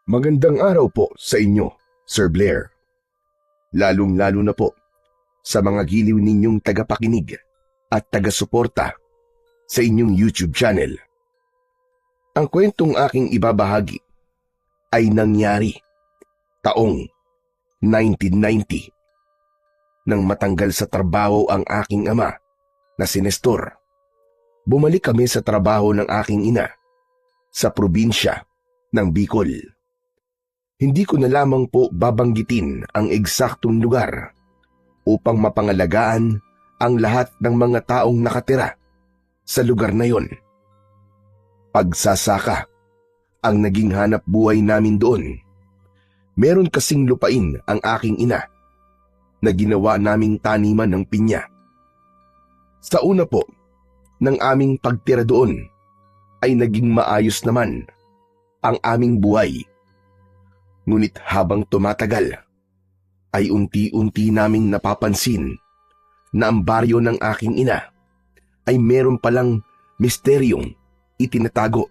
Magandang araw po sa inyo, Sir Blair. Lalong-lalo na po sa mga giliw ninyong tagapakinig at taga-suporta sa inyong YouTube channel. Ang kwentong aking ibabahagi ay nangyari taong 1990. Nang matanggal sa trabaho ang aking ama na si Nestor, bumalik kami sa trabaho ng aking ina sa probinsya ng Bicol. Hindi ko na lamang po babanggitin ang eksaktong lugar upang mapangalagaan ang lahat ng mga taong nakatira sa lugar na yon. Pagsasaka ang naging hanap buhay namin doon. Meron kasing lupain ang aking ina na ginawa naming taniman ng pinya. Sa una po ng aming pagtira doon ay naging maayos naman ang aming buhay. Ngunit habang tumatagal, ay unti-unti naming napapansin na ang baryo ng aking ina ay meron palang misteryong itinatago.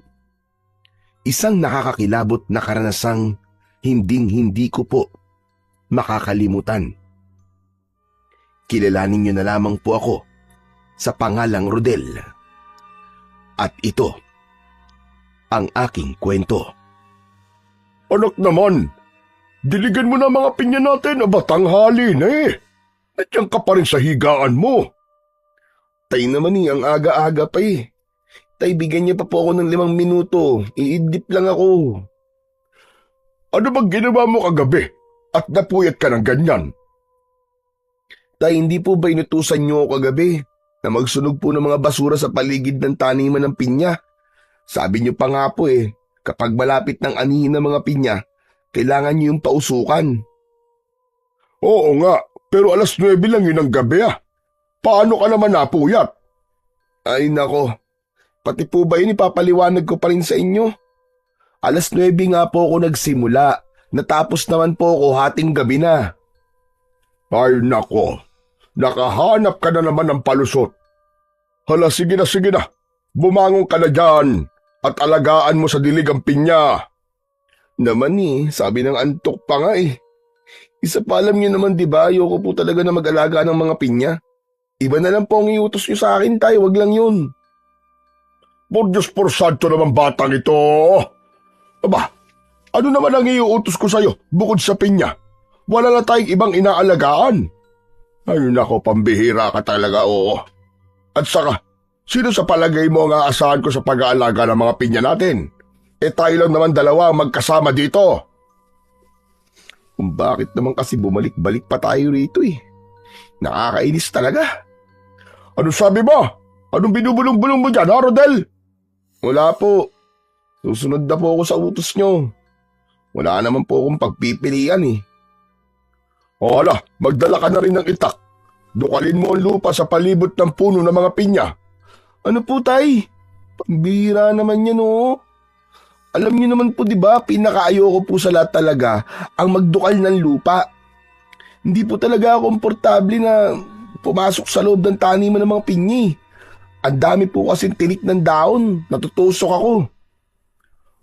Isang nakakakilabot na karanasang hinding-hindi ko po makakalimutan. Kilalanin niyo na lamang po ako sa pangalang Rodel. At ito ang aking kwento. Anak naman, diligan mo na mga pinya natin, tanghali na eh. Nandiyan ka pa rin sa higaan mo. Tay naman ang aga-aga pa eh. Tay, bigyan niya pa po ako ng 5 minuto. Iidip lang ako. Ano bang ginawa mo kagabi at napuyat ka ng ganyan? Tay, hindi po ba inutusan niyo ako kagabi na magsunog po ng mga basura sa paligid ng taniman ng pinya? Sabi niyo pa nga po eh, kapag malapit ng anihin ng mga pinya, kailangan niyo yung pausukan. Oo nga, pero 9:00 lang yun ang gabi ah. Paano ka naman napuyat? Ay nako, pati po ba yun ipapaliwanag ko pa rin sa inyo? 9:00 nga po ako nagsimula, natapos naman po ako hating gabi na. Ay nako, nakahanap ka na naman ng palusot. Hala, sige na, bumangon ka na dyan at alagaan mo sa dilig ang pinya. Naman sabi ng antok pa nga eh. Isa pa alam niyo naman diba, ayoko po talaga na mag-alaga ng mga pinya. Iba na lang po ang iutos niyo sa akin, tay, wag lang yun. Por Diyos por santo naman batang ito. Aba, ano naman ang iuutos ko sa'yo bukod sa pinya? Wala na tayong ibang inaalagaan. Ay nako, pambihira ka talaga, oo. At saka, sino sa palagay mo ang aasahan ko sa pag-aalaga ng mga pinya natin? Tayo lang naman dalawa ang magkasama dito. Kung bakit naman kasi bumalik-balik pa tayo rito eh. Nakakainis talaga. Ano sabi mo? Anong binubulong-bulong mo dyan, ha, Rodel? Wala po. Susunod na po ako sa utos nyo. Wala naman po akong pagpipilian eh. O hala, magdala ka na rin ng itak. Dukalin mo ang lupa sa palibot ng puno ng mga pinya. Ano po, tay? Pambihira naman yan oh. Alam niyo naman po diba, pinakaayoko po sa lahat talaga ang magdukal ng lupa. Hindi po talaga ako komportable na pumasok sa loob ng taniman ng mga pinyi. Ang dami po kasing tinik ng daon, natutusok ako.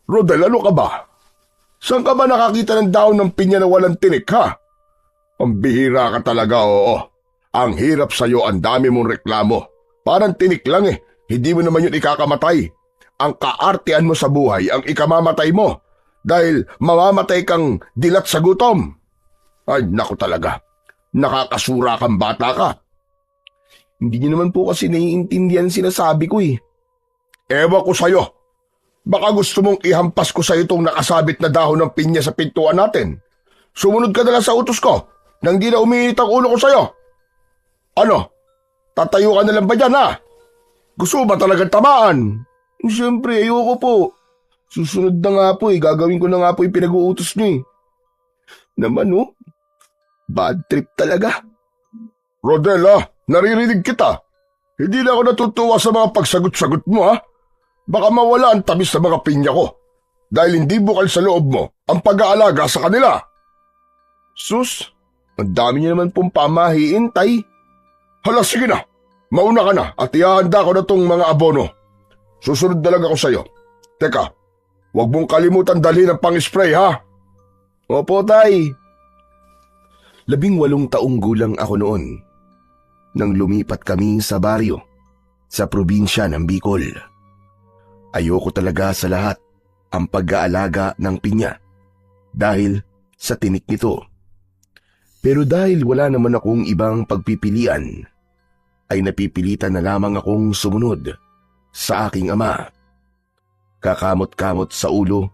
Rodel, ano ka ba? Saan ka ba nakakita ng daon ng pinya na walang tinik, ha? Pambihira ka talaga, oo. Ang hirap sa'yo, ang dami mong reklamo. Parang tinik lang eh, hindi mo naman yun ikakamatay. Ang kaartean mo sa buhay ang ikamamatay mo dahil mamamatay kang dilat sa gutom. Ay, naku talaga. Nakakasura kang bata ka. Hindi niyo naman po kasi naiintindihan sinasabi ko eh. Ewan ko sa'yo. Baka gusto mong ihampas ko sa'yo itong nakasabit na dahon ng pinya sa pintuan natin. Sumunod ka na lang sa utos ko nang di na umiinit ang ulo ko sa'yo. Ano? Tatayo ka na lang ba dyan, ha? Gusto mo ba talagang tamaan? Siyempre, ayoko po. Susunod na nga po eh. Gagawin ko na nga po yung pinag-uutos niyo eh. Naman oh, bad trip talaga. Rodel, naririnig kita. Hindi na ako natutuwa sa mga pagsagot-sagot mo, ha? Baka mawala ang tamis sa mga pinya ko dahil hindi bukal sa loob mo ang pag-aalaga sa kanila. Sus, ang dami niyo naman pong pamahiin, tay. Hala, sige na. Mauna ka na at ihahanda ko na tong mga abono. Susunod na lang ako sa'yo. Teka, Huwag mong kalimutan dalhin ang pang-spray ha. Opo, Tay. 18 taong gulang ako noon nang lumipat kami sa baryo sa probinsya ng Bicol. Ayoko talaga sa lahat ang pag-aalaga ng pinya dahil sa tinik nito. Pero dahil wala naman akong ibang pagpipilian, ay napipilitan na lamang akong sumunod sa aking ama. Kakamot-kamot sa ulo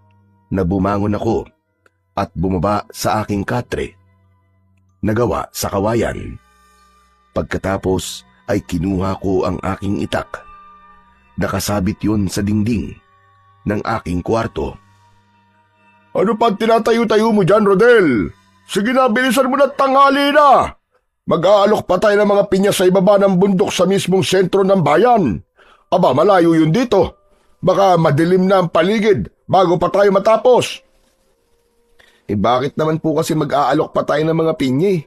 na bumangon ako at bumaba sa aking katre na gawa sa kawayan. Pagkatapos ay kinuha ko ang aking itak. Nakasabit yun sa dingding ng aking kwarto. Ano pa tinatayo-tayo mo dyan, Rodel? Sige na, bilisan mo na, tanghali na. Mag-aalok pa tayo ng mga pinya sa ibaba ng bundok sa mismong sentro ng bayan. Aba, malayo yun dito. Baka madilim na ang paligid bago pa tayo matapos. Bakit naman po kasi mag-aalok pa tayo ng mga pinya eh?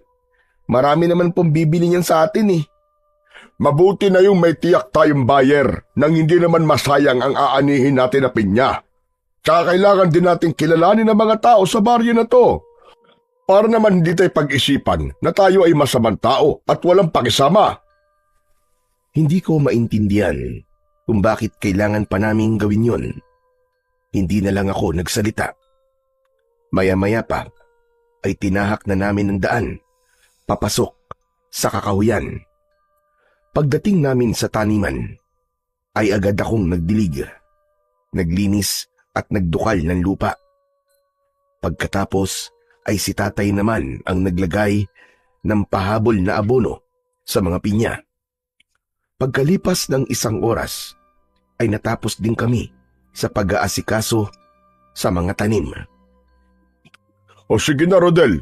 Marami naman pong bibili niyan sa atin eh. Mabuti na yung may tiyak tayong buyer nang hindi naman masayang ang aanihin natin na pinya. Tsaka kailangan din natin kilalanin ang mga tao sa baryo na to. Para naman hindi tayo pag-isipan na tayo ay masamang tao at walang pakisama. Hindi ko maintindihan kung bakit kailangan pa naming gawin yon. Hindi na lang ako nagsalita. Maya-maya pa ay tinahak na namin ang daan papasok sa kakahuyan. Pagdating namin sa taniman ay agad akong nagdilig, naglinis at nagdukal ng lupa. Pagkatapos ay si tatay naman ang naglagay ng pahabol na abono sa mga pinya. Pagkalipas ng 1 oras ay natapos din kami sa pag-aasikaso sa mga tanim. O sige na, Rodel.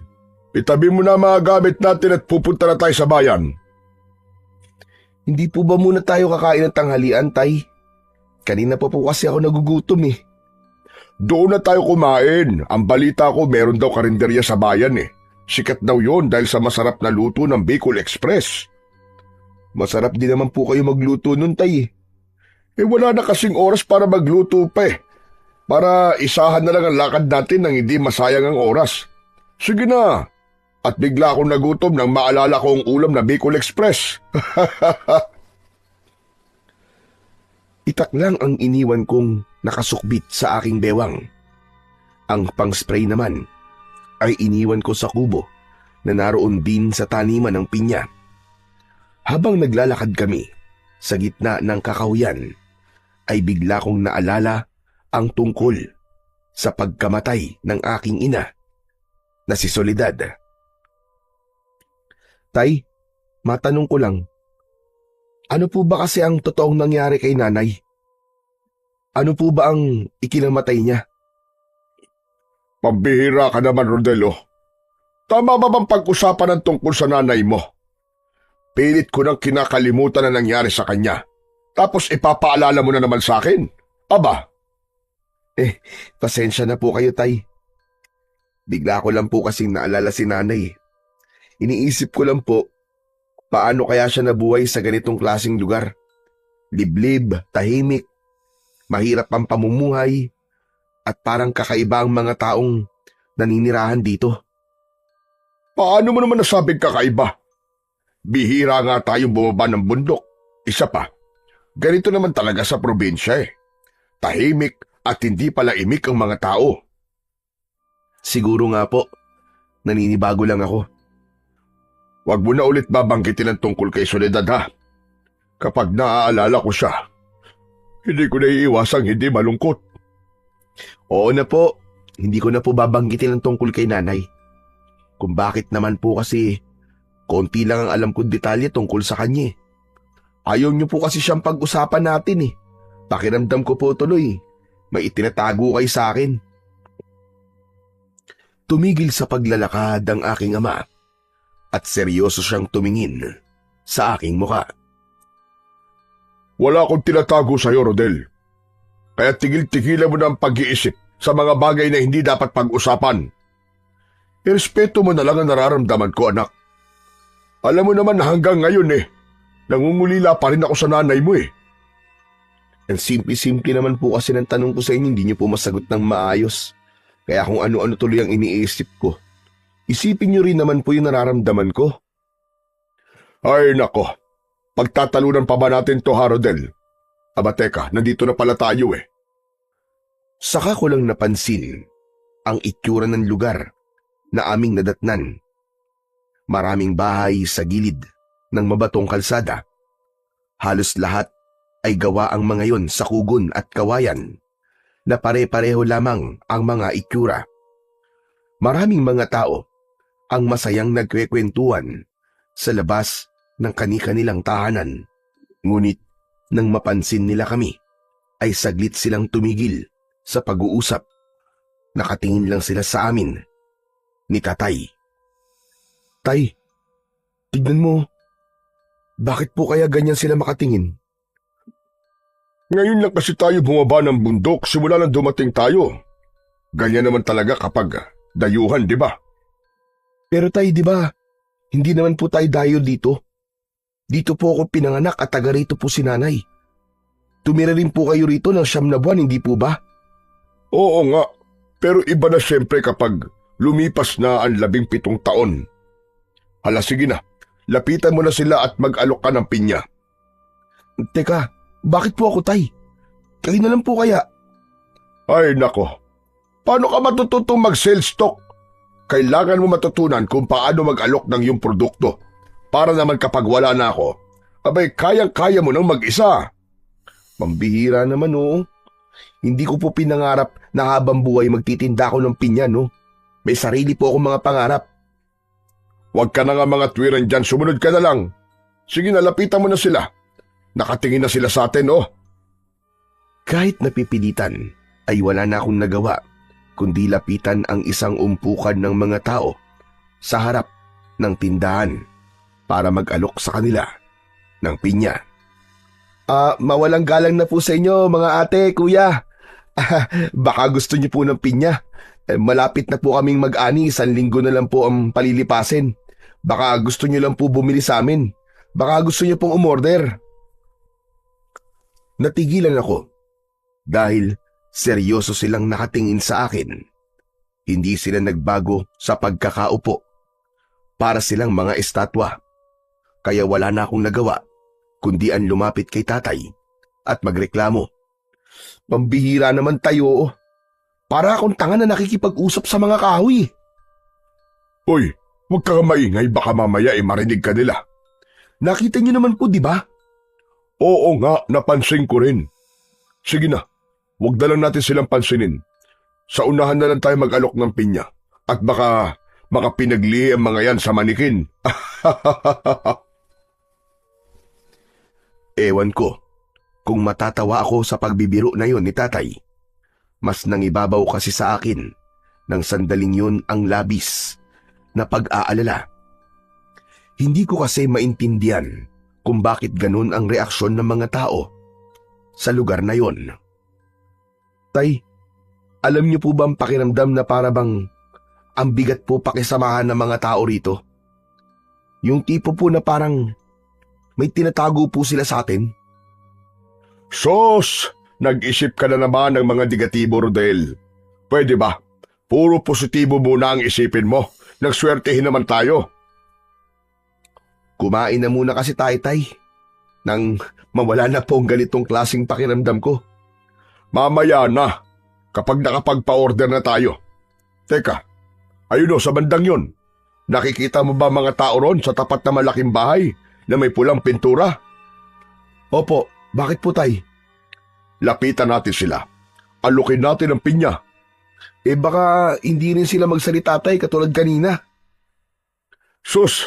Itabi mo na ang mga gamit natin at pupunta na tayo sa bayan. Hindi po ba muna tayo kakain ng tanghalian, Tay? Kanina pa po kasi ako nagugutom eh. Doon na tayo kumain. Ang balita ko meron daw karinderya sa bayan eh. Sikat daw yon dahil sa masarap na luto ng Bicol Express. Masarap din naman po kayo magluto nun, Tay. Wala na kasing oras para magluto pa eh. Para isahan na lang ang lakad natin nang hindi masayang ang oras. Sige na. At bigla akong nagutom nang maalala ko ang ulam na Bicol Express. Itak lang ang iniwan kong nakasukbit sa aking bewang. Ang pang-spray naman ay iniwan ko sa kubo na naroon din sa taniman ng pinya. Habang naglalakad kami sa gitna ng kakahuyan, ay bigla kong naalala ang tungkol sa pagkamatay ng aking ina na si Soledad. Tay, matanong ko lang, ano po ba kasi ang totoong nangyari kay nanay? Ano po ba ang ikinamatay niya? Pambihira ka naman, Rodelo. Tama ba bang pag-usapan ng tungkol sa nanay mo? Pilit ko nang kinakalimutan na nangyari sa kanya. Tapos ipapaalala mo na naman sa akin? Aba? Pasensya na po kayo, Tay. Bigla ko lang po kasing naalala si nanay. Iniisip ko lang po, paano kaya siya nabuhay sa ganitong klaseng lugar? Liblib, tahimik, mahirap ang pamumuhay, at parang kakaiba ang mga taong naninirahan dito. Paano mo naman nasabing kakaiba? Bihira nga tayong bumaba ng bundok. Isa pa, ganito naman talaga sa probinsya eh. Tahimik at hindi pala imik ang mga tao. Siguro nga po, naninibago lang ako. Huwag mo na ulit babanggitin ang tungkol kay Soledad ha. Kapag naaalala ko siya, hindi ko naiiwasang hindi malungkot. Oo na po, hindi ko na po babanggitin ang tungkol kay nanay. Kung bakit naman po kasi konti lang ang alam kong detalye tungkol sa kanya. Ayaw niyo po kasi siyang pag-usapan natin eh. Pakiramdam ko po tuloy, may itinatago kay sa akin. Tumigil sa paglalakad ang aking ama at seryoso siyang tumingin sa aking muka. Wala akong tinatago sa iyo, Rodel. Kaya tigil-tigilan mo na ang pag-iisip sa mga bagay na hindi dapat pag-usapan. Irespeto mo na lang ang nararamdaman ko, anak. Alam mo naman na hanggang ngayon nangungulila pa rin ako sa nanay mo eh. Ang simple-simple naman po kasi ng tanong ko sa inyo, hindi niyo po masagot ng maayos. Kaya kung ano-ano tuloy ang iniisip ko. Isipin niyo rin naman po yung nararamdaman ko. Ay nako, pagtatalunan pa ba natin to, Harodel? Aba teka, nandito na pala tayo eh. Saka ko lang napansin ang itsura ng lugar na aming nadatnan. Maraming bahay sa gilid ng mabatong kalsada. Halos lahat ay gawa ang mga yon sa kugon at kawayan na pare-pareho lamang ang mga itsura. Maraming mga tao ang masayang nagkwekwentuhan sa labas ng kani-kanilang tahanan. Ngunit nang mapansin nila kami, ay saglit silang tumigil sa pag-uusap. Nakatingin lang sila sa amin ni Tatay. Tay, tignan mo. Bakit po kaya ganyan sila makatingin? Ngayon lang kasi tayo bumaba ng bundok simula nang dumating tayo. Ganyan naman talaga kapag dayuhan, di ba? Pero tay, di ba, hindi naman po tayo dayo dito. Dito po ako pinanganak at taga rito po si nanay. Tumira rin po kayo rito ng 9 na buwan, hindi po ba? Oo nga, pero iba na siyempre kapag lumipas na ang 17 taon. Hala sige na, lapitan mo na sila at mag-alok ka ng pinya. Teka, bakit po ako tay? Kayo na lang po kaya. Ay nako, paano ka matututong mag-sales stock? Kailangan mo matutunan kung paano mag-alok ng iyong produkto. Para naman kapag wala na ako, abay kayang-kaya mo nang mag-isa. Pambihira naman oh. Hindi ko po pinangarap na habang buhay magtitinda ako ng pinya no. May sarili po akong mga pangarap. Huwag ka na nga mga tuwiran dyan, sumunod ka na lang. Sige na, lapitan mo na sila. Nakatingin na sila sa atin oh. Kahit napipilitan ay wala na akong nagawa kundi lapitan ang isang umpukan ng mga tao sa harap ng tindahan para mag-alok sa kanila ng pinya. Mawalang galang na po sa inyo mga ate, kuya. Baka gusto niyo po ng pinya. Malapit na po kaming mag-ani, 1 linggo na lang po ang palilipasin. Baka gusto niyo lang po bumili sa amin. Baka gusto niyo pong umorder. Natigilan ako dahil seryoso silang nakatingin sa akin. Hindi sila nagbago sa pagkakaupo. Para silang mga estatwa. Kaya wala na akong nagawa kundi ang lumapit kay tatay at magreklamo. Pambihira naman tayo. Para akong tanga na nakikipag-usap sa mga kahoy. Uy, huwag ka maingay, baka mamaya marinig ka nila. Nakita niyo naman po, di ba? Oo nga, napansin ko rin. Sige na, huwag na lang natin silang pansinin. Sa unahan na lang tayo mag-alok ng pinya. At baka pinagli ang mga yan sa manikin. Ewan ko kung matatawa ako sa pagbibiro na yon ni tatay. Mas nangibabaw kasi sa akin ng sandaling yun ang labis na pag-aalala. Hindi ko kasi maintindihan kung bakit ganun ang reaksyon ng mga tao sa lugar na yon. Tay, alam niyo po ba ang pakiramdam na para bang ang bigat po pakisamahan ng mga tao rito? Yung tipo po na parang may tinatago po sila sa atin. Sos! Nag-isip ka na naman ng mga negatibo, Rodel. Pwede ba? Puro positibo muna ang isipin mo. Nagswertehin naman tayo. Kumain na muna kasi tayo, tay. Nang mawala na po ang ganitong klaseng pakiramdam ko. Mamaya na, kapag nakapagpa-order na tayo. Teka, ayun o, sa bandang yon. Nakikita mo ba mga tao ron sa tapat na malaking bahay na may pulang pintura? Opo, bakit po tay? Lapitan natin sila. Alukin natin ang pinya. Baka hindi rin sila magsalita tay katulad kanina. Sus,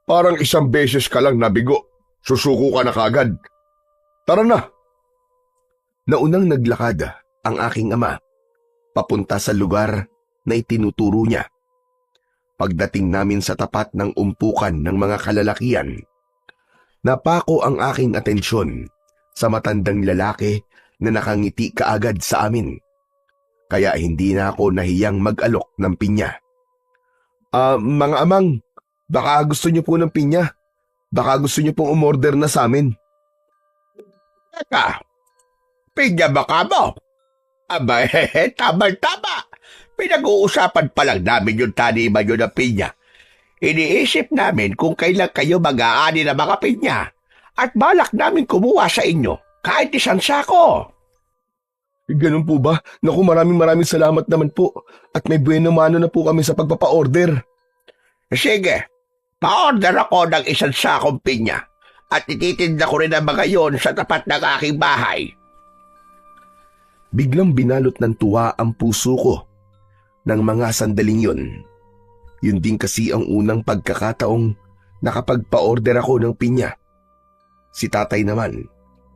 parang 1 beses ka lang nabigo. Susuko ka na kagad. Tara na. Naunang naglakad ang aking ama papunta sa lugar na itinuturo niya. Pagdating namin sa tapat ng umpukan ng mga kalalakian, napako ang aking atensyon sa matandang lalaki na nakangiti kaagad sa amin. Kaya hindi na ako nahiyang mag-alok ng pinya. Mga amang, baka gusto niyo po ng pinya. Baka gusto niyo pong umorder na sa amin. Teka, Pinya ba ka mo? Aba, tama-tama. Pinag-uusapan pa lang namin yung taniman nyo ng pinya. Iniisip namin kung kailan kayo mag-aani ng mga pinya at balak namin kumuha sa inyo kahit isang sako. Ganun po ba? Naku, maraming salamat naman po. At may bueno mano na po kami sa pagpapa-order. Sige, pa-order ako ng isang sakong pinya at ititinda ko rin ang mga yon sa tapat ng aking bahay. Biglang binalot ng tuwa ang puso ko ng mga sandaling yun. Yun din kasi ang unang pagkakataong nakapagpa-order ako ng pinya. Si tatay naman,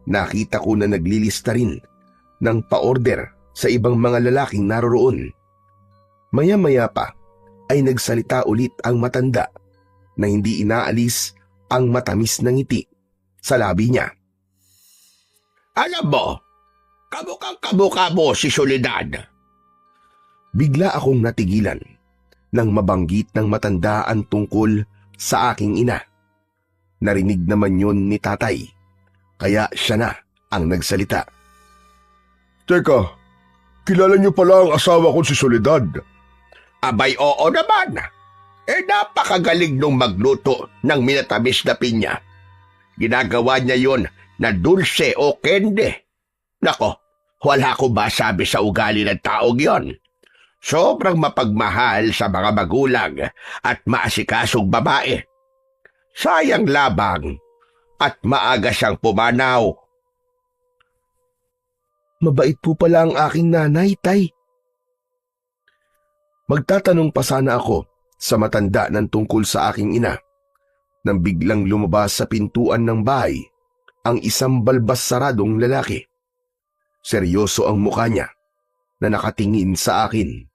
nakita ko na naglilista rin ng pa-order sa ibang mga lalaking naroroon. Maya-maya pa ay nagsalita ulit ang matanda na hindi inaalis ang matamis na ngiti sa labi niya. Alam mo, kamukha mo si Soledad. Bigla akong natigilan nang mabanggit ng matanda ang tungkol sa aking ina. Narinig naman yun ni tatay, kaya siya na ang nagsalita. Teka, kilala niyo pala ang asawa ko si Soledad. Abay, oo naman. Napakagaling nung magluto ng minatamis na pinya. Ginagawa niya yon na dulce o kende. Nako, wala ko ba sabi sa ugali ng taong yon? Sobrang mapagmahal sa mga magulang at maasikasong babae. Sayang labang at maaga siyang pumanaw. Mabait po pala ang aking nanay, tay. Magtatanong pa sana ako sa matanda ng tungkol sa aking ina nang biglang lumabas sa pintuan ng bahay ang isang balbas saradong lalaki. Seryoso ang mukha niya na nakatingin sa akin.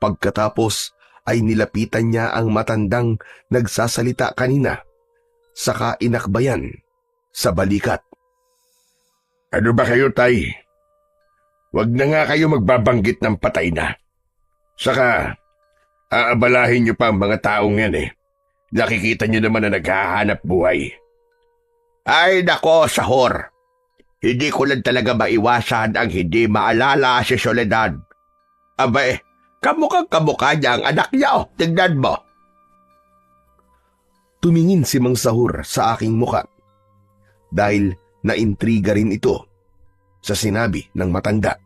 Pagkatapos ay nilapitan niya ang matandang nagsasalita kanina, saka inakbayan sa balikat. Ano ba kayo, tay? Huwag na nga kayo magbabanggit ng patay na. Saka, aabalahin niyo pa ang mga taong yan eh. Nakikita niyo naman na naghahanap buhay. Ay nako, sahor. Hindi ko lang talaga maiwasan ang hindi maalala si Soledad. Abay, kamukha niya ang anak niya, oh. Tignan mo. Tumingin si Mang Sahur sa aking muka dahil naintriga rin ito sa sinabi ng matanda.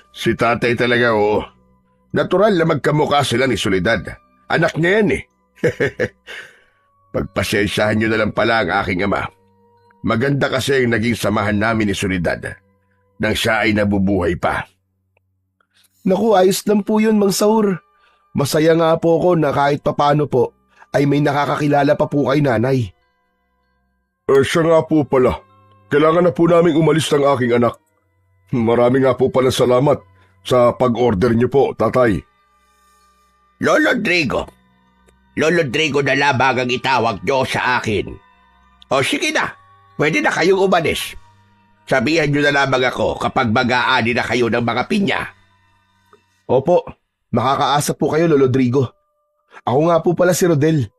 Si tatay talaga, oo. Natural na magkamukha sila ni Soledad. Anak niya yan eh. Pagpasensyahan niyo na lang pala ang aking ama. Maganda kasi ang naging samahan namin ni Soledad nang siya ay nabubuhay pa. Naku, ayos lang po yun, Mang Sahur. Masaya nga po ako na kahit papano po ay may nakakakilala pa po kay nanay. Siya nga po pala. Kailangan na po naming umalis ng aking anak. Marami nga po pala salamat sa pag-order niyo po, tatay. Lolo Drigo na labang ang itawag niyo sa akin. O sige na, pwede na kayong umalis. Sabihan niyo na lamang ako kapag mag-aani na kayo ng mga pinya. Opo, makakaasa po kayo, Lolo Drigo. Ako nga po pala si Rodel.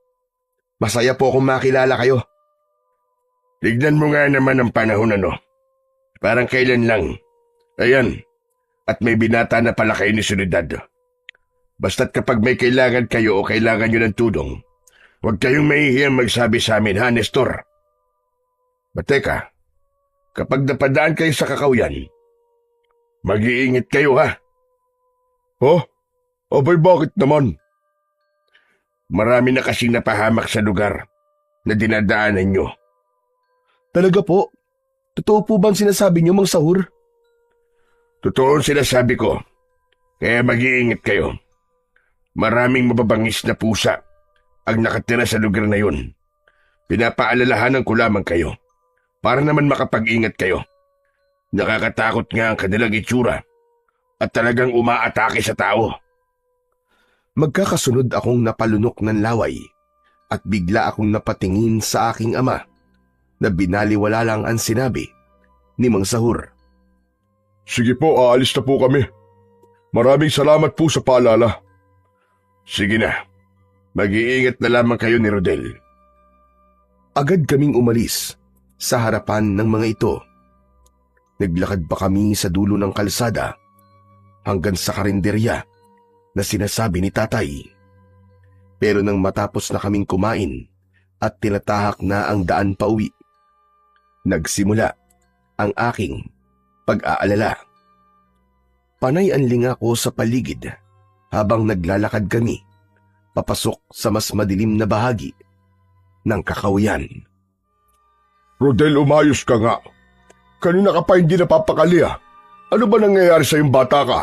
Masaya po akong makilala kayo. Tignan mo nga naman ang panahon ano. Parang kailan lang. Ayan, at may binata na pala kayo ni Soledad. Basta't kapag may kailangan kayo o kailangan nyo ng tulong, huwag kayong mahihiyang magsabi sa amin, ha, Nestor? Teka, kapag napadaan kayo sa kakawyan, mag-iingat kayo, ha? Oh, abay bakit naman? Marami na kasing napahamak sa lugar na dinadaanan nyo. Talaga po? Totoo po bang sinasabi niyo, Mang Sahur? Totoo ang sinasabi ko, kaya mag-iingat kayo. Maraming mababangis na pusa ang nakatira sa lugar na yun. Pinapaalalahanan ko lamang kayo para naman makapag-ingat kayo. Nakakatakot nga ang kanilang itsura at talagang umaatake sa tao. Magkakasunod akong napalunok ng laway at bigla akong napatingin sa aking ama na binaliwala lang ang sinabi ni Mang Sahur. Sige po, aalis na po kami. Maraming salamat po sa paalala. Sige na, mag-iingat na lamang kayo ni Rodel. Agad kaming umalis sa harapan ng mga ito. Naglakad pa kami sa dulo ng kalsada hanggang sa karinderya na sinasabi ni tatay. Pero nang matapos na kaming kumain at tinatahak na ang daan pauwi, nagsimula ang aking pag-aalala. Panay anling ako sa paligid habang naglalakad kami papasok sa mas madilim na bahagi ng kakawayan. Rodel, umayos ka nga. Kanina ka pa hindi napapakali ah. Ano ba nangyayari sa yung bata ka?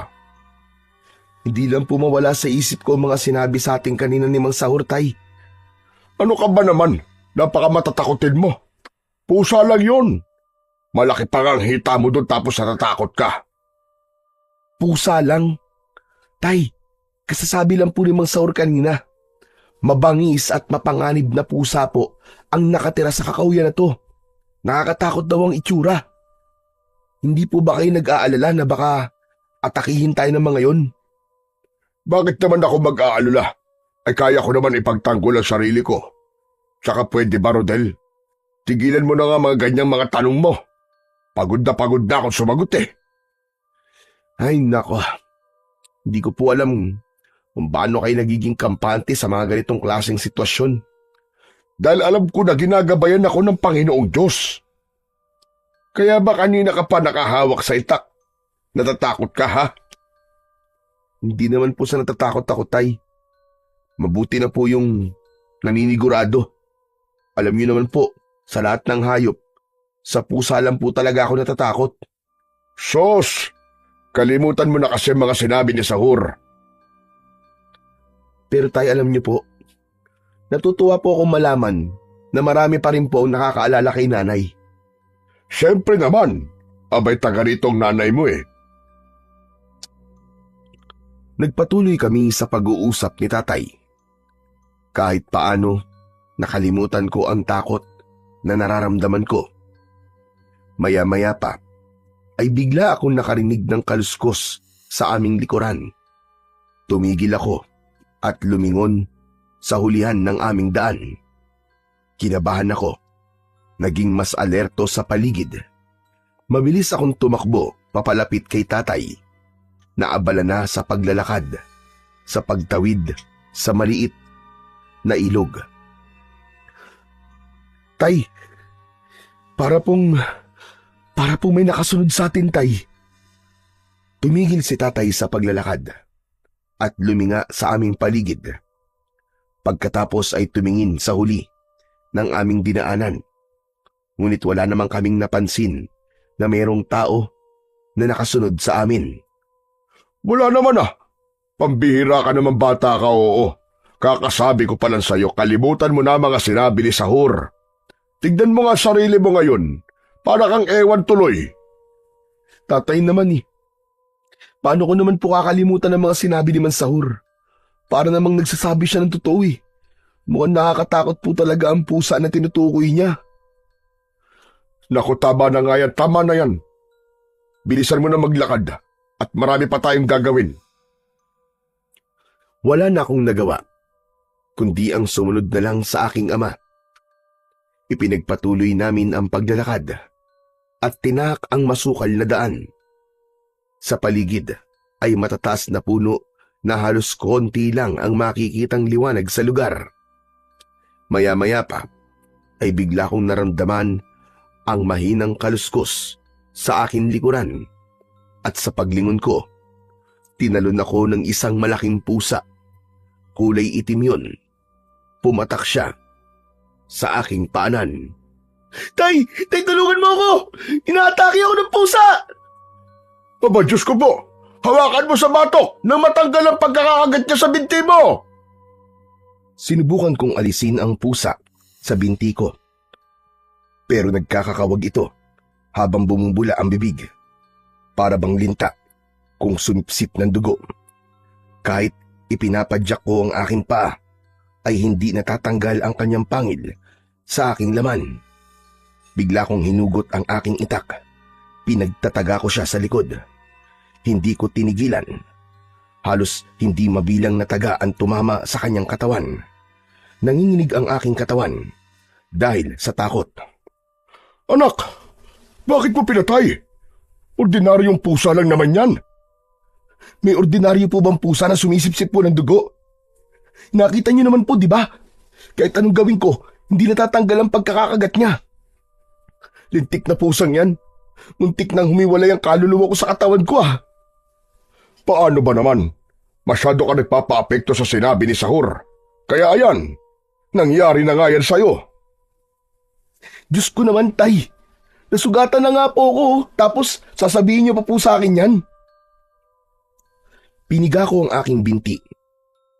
Hindi lang po mawala sa isip ko ang mga sinabi sa ating kanina ni Mang Sahur, Tay. Ano ka ba naman? Napakamatatakotin mo. Pusa lang yun. Malaki pa ang hita mo doon tapos natatakot ka. Pusa lang? Tay, kasasabi lang po ni Mang Sahur kanina. Mabangis at mapanganib na pusa po ang nakatira sa kakahuyan na to. Nakakatakot daw ang itsura. Hindi po ba kayo nag-aalala na baka atakihin tayo ng mga yon? Bakit naman ako mag-aalala? Ay kaya ko naman ipagtanggol ang sarili ko. Tsaka pwede ba, Rodel? Tigilan mo na nga mga ganyang mga tanong mo. Pagod na akong sumagot eh. Ay nako, hindi ko po alam kung paano kayo nagiging kampante sa mga ganitong klaseng sitwasyon. Dahil alam ko na ginagabayan ako ng Panginoong Diyos. Kaya ba kanina ka pa nakahawak sa itak? Natatakot ka ha? Hindi naman po sa natatakot ako, Tay. Mabuti na po yung naninigurado. Alam niyo naman po, sa lahat ng hayop, sa pusa lang po talaga ako natatakot. Sos! Kalimutan mo na kasi mga sinabi ni Sahur. Pero Tay, alam niyo po, natutuwa po akong malaman na marami pa rin po ang nakakaalala kay nanay. Siyempre naman, abay taga ritong nanay mo eh. Nagpatuloy kami sa pag-uusap ni tatay. Kahit paano, nakalimutan ko ang takot na nararamdaman ko. Maya-maya pa, ay bigla akong nakarinig ng kaluskos sa aming likuran. Tumigil ako at lumingon sa hulihan ng aming daan. Kinabahan ako, naging mas alerto sa paligid. Mabilis akong tumakbo papalapit kay tatay. Naabala na sa paglalakad, sa pagtawid, sa maliit na ilog. Tay, para pong may nakasunod sa atin, Tay. Tumigil si tatay sa paglalakad at luminga sa aming paligid. Pagkatapos ay tumingin sa huli ng aming dinaanan. Ngunit wala namang kaming napansin na mayroong tao na nakasunod sa amin. Wala naman ah. Pambihira ka naman bata ka, oo. Kakasabi ko pa lang sa'yo, kalimutan mo na mga sinabi ni Sahur. Tignan mo nga sarili mo ngayon. Para kang ewan tuloy. Tatay naman eh. Paano ko naman po kakalimutan ang mga sinabi ni Man Sahur? Para namang nagsasabi siya ng totoo eh. Mukhang nakakatakot po talaga ang pusa na tinutukoy niya. Naku, tama na nga yan, tama na yan. Bilisan mo na maglakad at marami pa tayong gagawin. Wala na akong nagawa, kundi ang sumunod na lang sa aking ama. Ipinagpatuloy namin ang paglalakad at tinahak ang masukal na daan. Sa paligid ay matataas na puno na halos konti lang ang makikitang liwanag sa lugar. Maya-maya pa ay bigla kong naramdaman ang mahinang kaluskos sa aking likuran at sa paglingon ko, tinalon ako ng isang malaking pusa. Kulay itim yun. Pumatak siya sa aking paanan. Tay! Tay, tulungan mo ako! Inaatake ako ng pusa! Aba, Diyos ko po! Hawakan mo sa batok nang matanggal ang pagkakakagat niya sa binti mo! Sinubukan kong alisin ang pusa sa binti ko. Pero nagkakakawag ito habang bumubula ang bibig. Para bang linta kung sumipsip ng dugo. Kahit ipinapadyak ko ang aking paa, ay hindi natatanggal ang kanyang pangil sa aking laman. Bigla kong hinugot ang aking itak. Pinagtataga ko siya sa likod. Hindi ko tinigilan. Halos hindi mabilang na taga ang tumama sa kanyang katawan. Nanginginig ang aking katawan dahil sa takot. Anak, bakit mo pinatay? Ordinaryong pusa lang naman yan. May ordinaryo po bang pusa na sumisipsip po ng dugo? Nakita niyo naman po, di ba? Kahit anong gawin ko, hindi natatanggal ang pagkakakagat niya. Lintik na pusang yan. Muntik nang humiwalay ang kaluluwa ko sa katawan ko Paano ba naman? Masyado ka nagpapaapekto sa sinabi ni Sahur. Kaya ayan, nangyari na nga yan sa'yo. Diyos ko naman, Tay. Nasugatan na nga po ako, tapos sasabihin niyo pa po sa akin yan. Piniga ko ang aking binti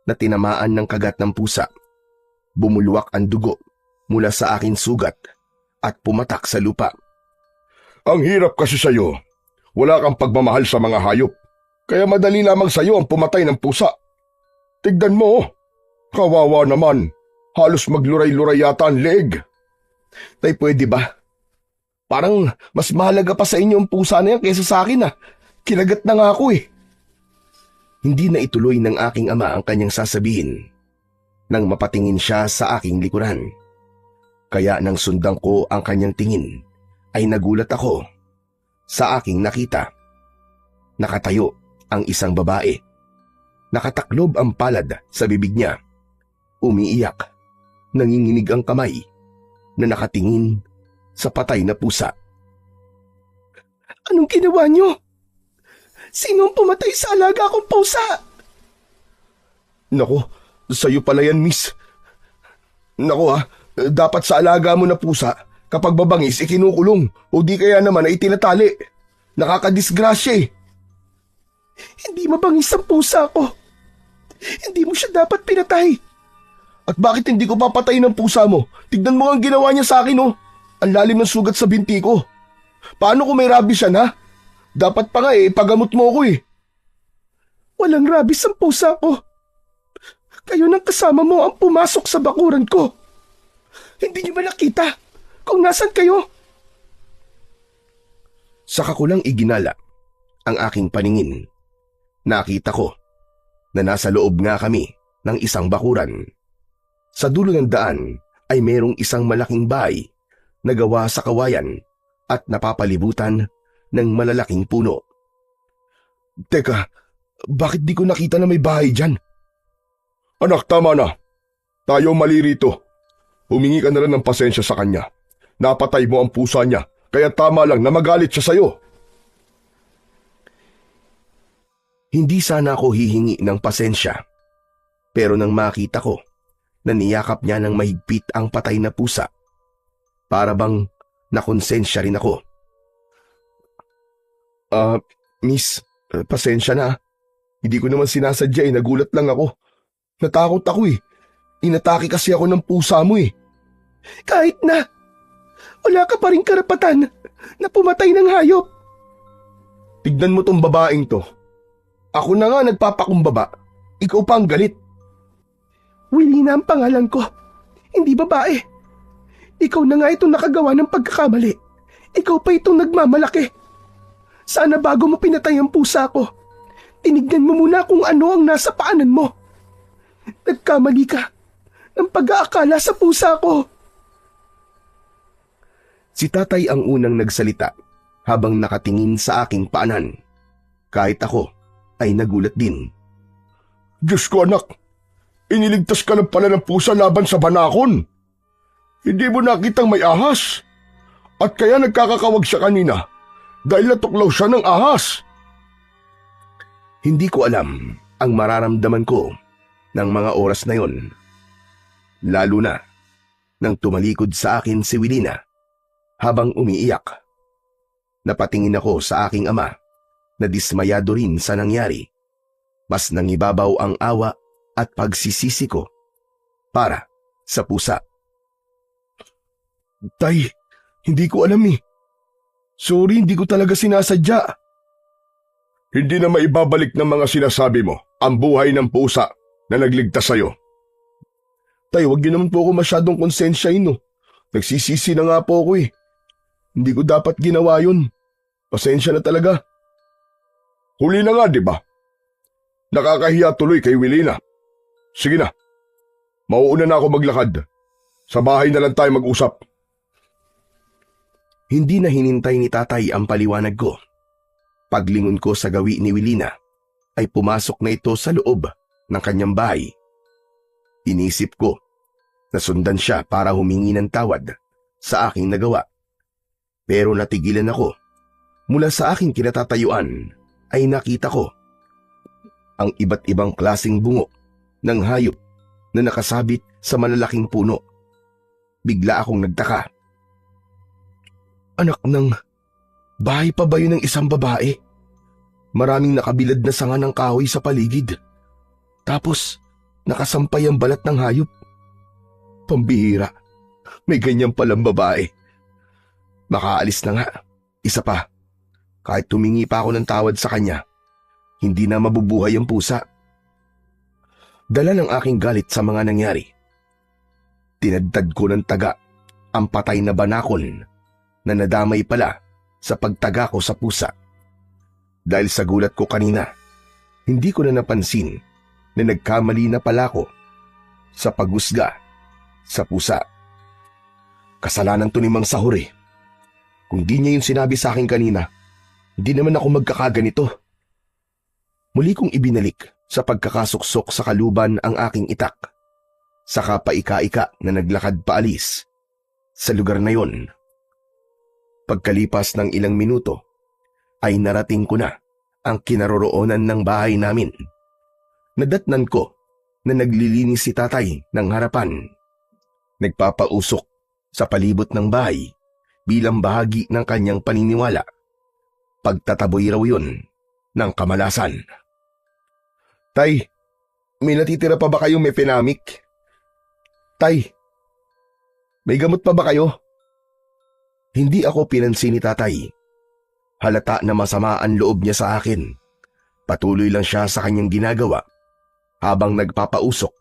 na tinamaan ng kagat ng pusa. Bumulwak ang dugo mula sa aking sugat at pumatak sa lupa. Ang hirap kasi sa'yo. Wala kang pagmamahal sa mga hayop. Kaya madali lamang sa'yo ang pumatay ng pusa. Tignan mo, kawawa naman. Halos magluray-luray yata ang leeg. Tay, pwede ba? Parang mas mahalaga pa sa inyo ang pusa na yan kaysa sa akin Kinagat na nga ako Hindi na ituloy ng aking ama ang kanyang sasabihin nang mapatingin siya sa aking likuran. Kaya nang sundan ko ang kanyang tingin, ay nagulat ako sa aking nakita. Nakatayo ang isang babae. Nakataklob ang palad sa bibig niya. Umiiyak. Nanginginig ang kamay na nakatingin sa patay na pusa. Anong ginawa niyo? Sino ang pumatay sa alaga kong pusa? Naku, sa'yo pala yan, miss. Naku dapat sa alaga mo na pusa, kapag babangis, ikinukulong o di kaya naman ay itinatali. Nakakadisgrasya Hindi mabangis ang pusa ko. Hindi mo siya dapat pinatay. At bakit hindi ko papatay ng pusa mo? Tignan mo ang ginawa niya sa akin Ang lalim ng sugat sa binti ko. Paano kung may rabies yan Dapat pa nga pagamot mo ako Walang rabies ang pusa ko. Kayo ng kasama mo ang pumasok sa bakuran ko. Hindi niyo ba nakita kung nasan kayo? Saka ko lang iginala ang aking paningin. Nakita ko na nasa loob nga kami ng isang bakuran. Sa dulo ng daan ay merong isang malaking bahay na gawa sa kawayan at napapalibutan ng malalaking puno. Teka, bakit di ko nakita na may bahay dyan? Anak, tama na. Tayo mali rito. Humingi ka na lang ng pasensya sa kanya. Napatay mo ang pusa niya, kaya tama lang na magalit siya sa'yo. Hindi sana ako hihingi ng pasensya. Pero nang makita ko na niyakap niya ng mahigpit ang patay na pusa, para bang nakonsensya rin ako. Miss, pasensya na. Hindi ko naman sinasadya nagulat lang ako. Natakot ako Inatake kasi ako ng pusa mo Kahit na, wala ka pa rin karapatan na pumatay ng hayop. Tignan mo tong babaeng to. Ako na nga nagpapakumbaba. Ikaw pa ang galit. Willie na ang pangalan ko. Hindi babae. Ikaw na nga itong nakagawa ng pagkakamali. Ikaw pa itong nagmamalaki. Sana bago mo pinatay ang pusa ko, tinignan mo muna kung ano ang nasa paanan mo. Nagkamali ka ng pag-aakala sa pusa ko. Si tatay ang unang nagsalita habang nakatingin sa aking paanan. Kahit ako ay nagulat din. Diyos ko anak, iniligtas ka lang pala ng pusa laban sa banakon. Hindi mo nakitang may ahas. At kaya nagkakakawag siya kanina dahil natuklaw siya ng ahas. Hindi ko alam ang mararamdaman ko ng mga oras na yon. Lalo na nang tumalikod sa akin si Wilina habang umiiyak. Napatingin ako sa aking ama na dismayado rin sa nangyari. Mas nangibabaw ang awa at pagsisisi ko para sa pusa. Tay, hindi ko alam Sorry, hindi ko talaga sinasadya. Hindi na maibabalik ng mga sinasabi mo ang buhay ng pusa na nagligtas sa'yo. Tay, wag niyo naman po ako masyadong konsensyahin Nagsisisi na nga po ako Hindi ko dapat ginawa yun. Pasensya na talaga. Huli na nga, di ba? Nakakahiya tuloy kay Wilina. Sige na. Mauuna na ako maglakad. Sa bahay na lang tayo mag-usap. Hindi na hinintay ni tatay ang paliwanag ko. Paglingon ko sa gawi ni Wilina, ay pumasok na ito sa loob ng kanyang bahay. Inisip ko na sundan siya para humingi ng tawad sa aking nagawa. Pero natigilan ako. Mula sa aking kinatatayuan ay nakita ko ang iba't ibang klaseng bungo ng hayop na nakasabit sa malalaking puno. Bigla akong nagtaka. Anak ng bahay pa ba yun ng isang babae? Maraming nakabilad na sanga ng kahoy sa paligid. Tapos nakasampay ang balat ng hayop. Pambihira, may ganyan palang babae. Makaalis na nga. Isa pa, kahit tumingi pa ako ng tawad sa kanya, hindi na mabubuhay ang pusa. Dala ng aking galit sa mga nangyari. Tinadtad ko ng taga ang patay na banakol na nadamay pala sa pagtaga ko sa pusa. Dahil sa gulat ko kanina, hindi ko na napansin na nagkamali na pala ko sa paghusga sa pusa. Kasalanan to ni Mang Sahur. Kung di niya yung sinabi sa akin kanina, hindi naman ako magkakaganito. Muli kong ibinalik sa pagkakasuksok sa kaluban ang aking itak. Saka paika-ika na naglakad paalis sa lugar na yon. Pagkalipas ng ilang minuto, ay narating ko na ang kinaroroonan ng bahay namin. Nadatnan ko na naglilinis si tatay ng harapan. Nagpapausok sa palibot ng bahay bilang bahagi ng kanyang paniniwala. Pagtataboy raw yun ng kamalasan. Tay, may natitira pa ba kayong mefenamic? Tay, may gamot pa ba kayo? Hindi ako pinansin ni tatay. Halata na masama ang loob niya sa akin. Patuloy lang siya sa kanyang ginagawa habang nagpapausok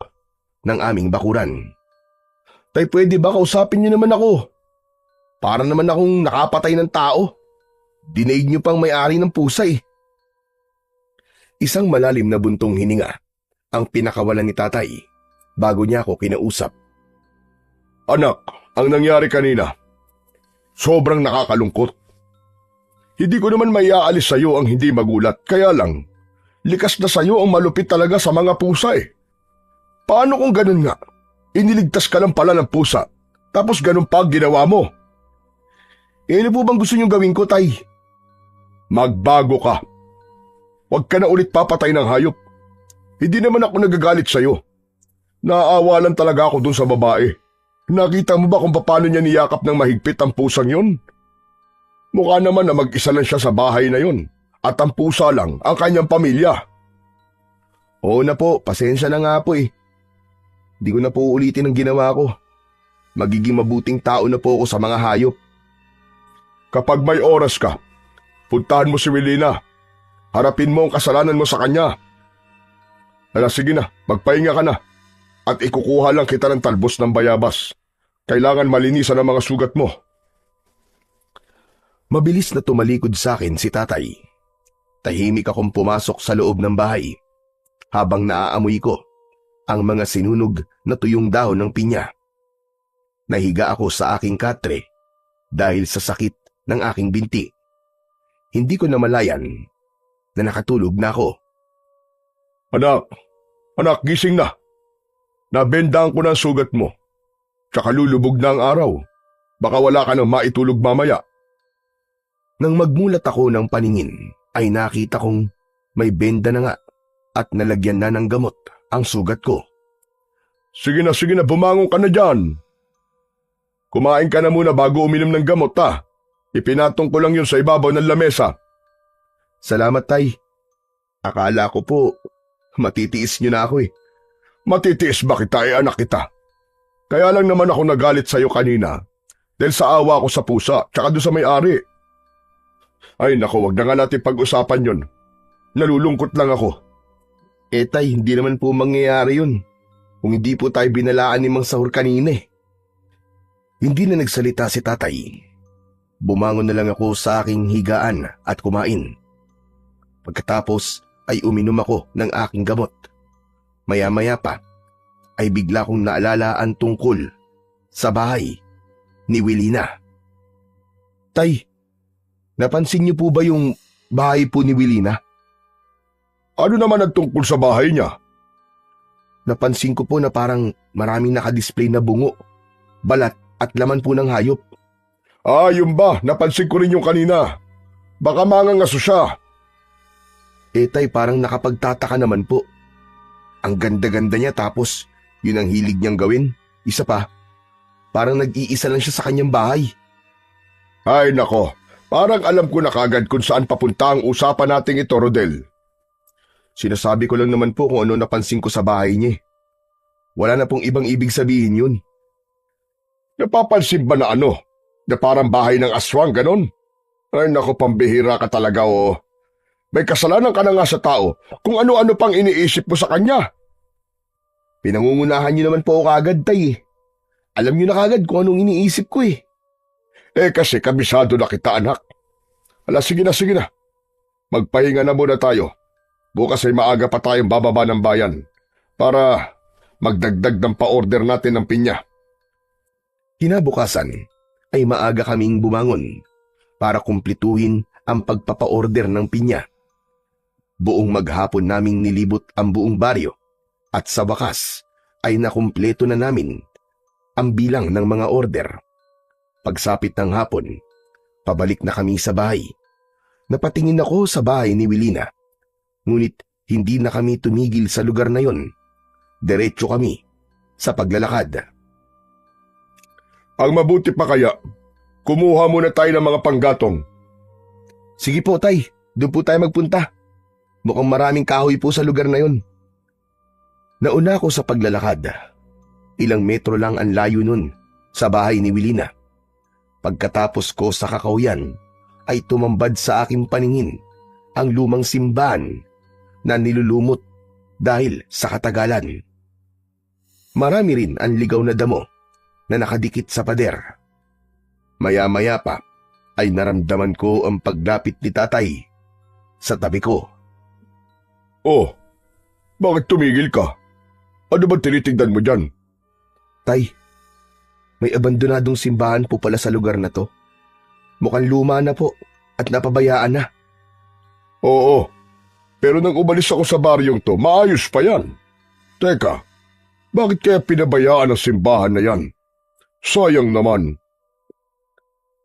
ng aming bakuran. Tay, pwede ba kausapin niyo naman ako? Para naman akong nakapatay ng tao. Dinaig niyo pang may-ari ng pusa eh. Isang malalim na buntong hininga ang pinakawalan ni tatay bago niya ako kinausap. Anak, ang nangyari kanina, sobrang nakakalungkot. Hindi ko naman maiaalis sa iyo ang hindi magulat, kaya lang, likas na sa iyo ang malupit talaga sa mga pusa eh. Paano kung ganun nga? Iniligtas ka lang pala ng pusa, tapos ganun pa ginawa mo. Ano po bang gusto niyong gawin ko, tay? Magbago ka. Huwag ka na ulit papatay ng hayop. Hindi naman ako nagagalit sa iyo. Naaawa lang talaga ako dun sa babae. Nakita mo ba kung paano niya niyakap ng mahigpit ang pusang yun? Mukha naman na mag-isa lang siya sa bahay na yun at ang pusa lang ang kanyang pamilya. Oo na po, pasensya na nga po eh. Hindi ko na po ulitin ang ginawa ko. Magiging mabuting tao na po ako sa mga hayop. Kapag may oras ka, puntahan mo si Wilina. Harapin mo ang kasalanan mo sa kanya. Hala, sige na, magpahinga ka na. At ikukuha lang kita ng talbos ng bayabas. Kailangan malinisan ang mga sugat mo. Mabilis na tumalikod sa akin si tatay. Tahimik akong pumasok sa loob ng bahay habang naaamoy ko ang mga sinunog na tuyong dahon ng pinya. Nahiga ako sa aking katre dahil sa sakit ng aking binti. Hindi ko namalayan na nakatulog na ako. Anak, gising na. Nabendaan ko na ang sugat mo. Tsaka lulubog na ang araw. Baka wala ka nang maitulog mamaya. Nang magmulat ako ng paningin, ay nakita kong may benda na nga at nalagyan na ng gamot ang sugat ko. Sige na, bumangon ka na dyan. Kumain ka na muna bago uminom ng gamot ha. Ipinatong ko lang yun sa ibabaw ng lamesa. Salamat, tay. Akala ko po, matitiis niyo na ako eh. Matitiis ba kita anak kita? Kaya lang naman ako nagalit sa'yo kanina dahil sa awa ko sa pusa tsaka doon sa may-ari. Ay naku, wag na nga natin pag-usapan yun. Nalulungkot lang ako. Tay, hindi naman po mangyayari yun. Kung hindi po tayo binalaan ni Mang Sahur kanina eh. Hindi na nagsalita si tatay. Bumangon na lang ako sa aking higaan at kumain. Pagkatapos ay uminom ako ng aking gamot. Maya-maya pa ay bigla kong naalala ang tungkol sa bahay ni Wilina. Tay, napansin niyo po ba yung bahay po ni Wilina? Ano naman ang tungkol sa bahay niya? Napansin ko po na parang maraming nakadisplay na bungo, balat at laman po ng hayop. Ah, yun ba? Napansin ko rin yung kanina. Baka mangangaso siya. Tay, parang nakapagtataka naman po. Ang ganda-ganda niya tapos yun ang hilig niyang gawin. Isa pa, parang nag-iisa lang siya sa kanyang bahay. Ay nako, parang alam ko na kagad kung saan papunta ang usapan nating ito, Rodel. Sinasabi ko lang naman po kung ano napansin ko sa bahay niya. Wala na pong ibang ibig sabihin yun. Napapansin ba na ano? Na parang bahay ng aswang, ganon? Ay nako, pambihira ka talaga, oo. May kasalanan ka na nga sa tao kung ano-ano pang iniisip mo sa kanya. Pinangungunahan niyo naman po ako kagad, Tay. Alam niyo na kagad kung anong iniisip ko eh. Kasi kabisado na kita, anak. Ala, sige na, sige na. Magpahinga na muna tayo. Bukas ay maaga pa tayong bababa ng bayan para magdagdag ng pa-order natin ng pinya. Kinabukasan ay maaga kaming bumangon para kumplituhin ang pagpapa-order ng pinya. Buong maghapon naming nilibot ang buong baryo at sa wakas ay nakumpleto na namin ang bilang ng mga order. Pagsapit ng hapon, pabalik na kami sa bahay. Napatingin ako sa bahay ni Wilina. Ngunit hindi na kami tumigil sa lugar na yon. Diretso kami sa paglalakad. Ang mabuti pa kaya, kumuha muna tayo ng mga panggatong. Sige po, Tay. Doon po tayo magpunta. Mukhang maraming kahoy po sa lugar na yon. Nauna ako sa paglalakad. Ilang metro lang ang layo nun sa bahay ni Wilina. Pagkatapos ko sa kakahuyan, ay tumambad sa aking paningin ang lumang simbahan na nilulumot dahil sa katagalan. Marami rin ang ligaw na damo na nakadikit sa pader. Maya-maya pa ay naramdaman ko ang paglapit ni Tatay sa tabi ko. Oh, bakit tumigil ka? Ano ba tinitignan mo dyan? Tay, may abandonadong simbahan po pala sa lugar na to. Mukhang luma na po at napabayaan na. Oo, pero nang umalis ako sa baryong to, maayos pa yan. Teka, bakit kaya pinabayaan ang simbahan na yan? Sayang naman.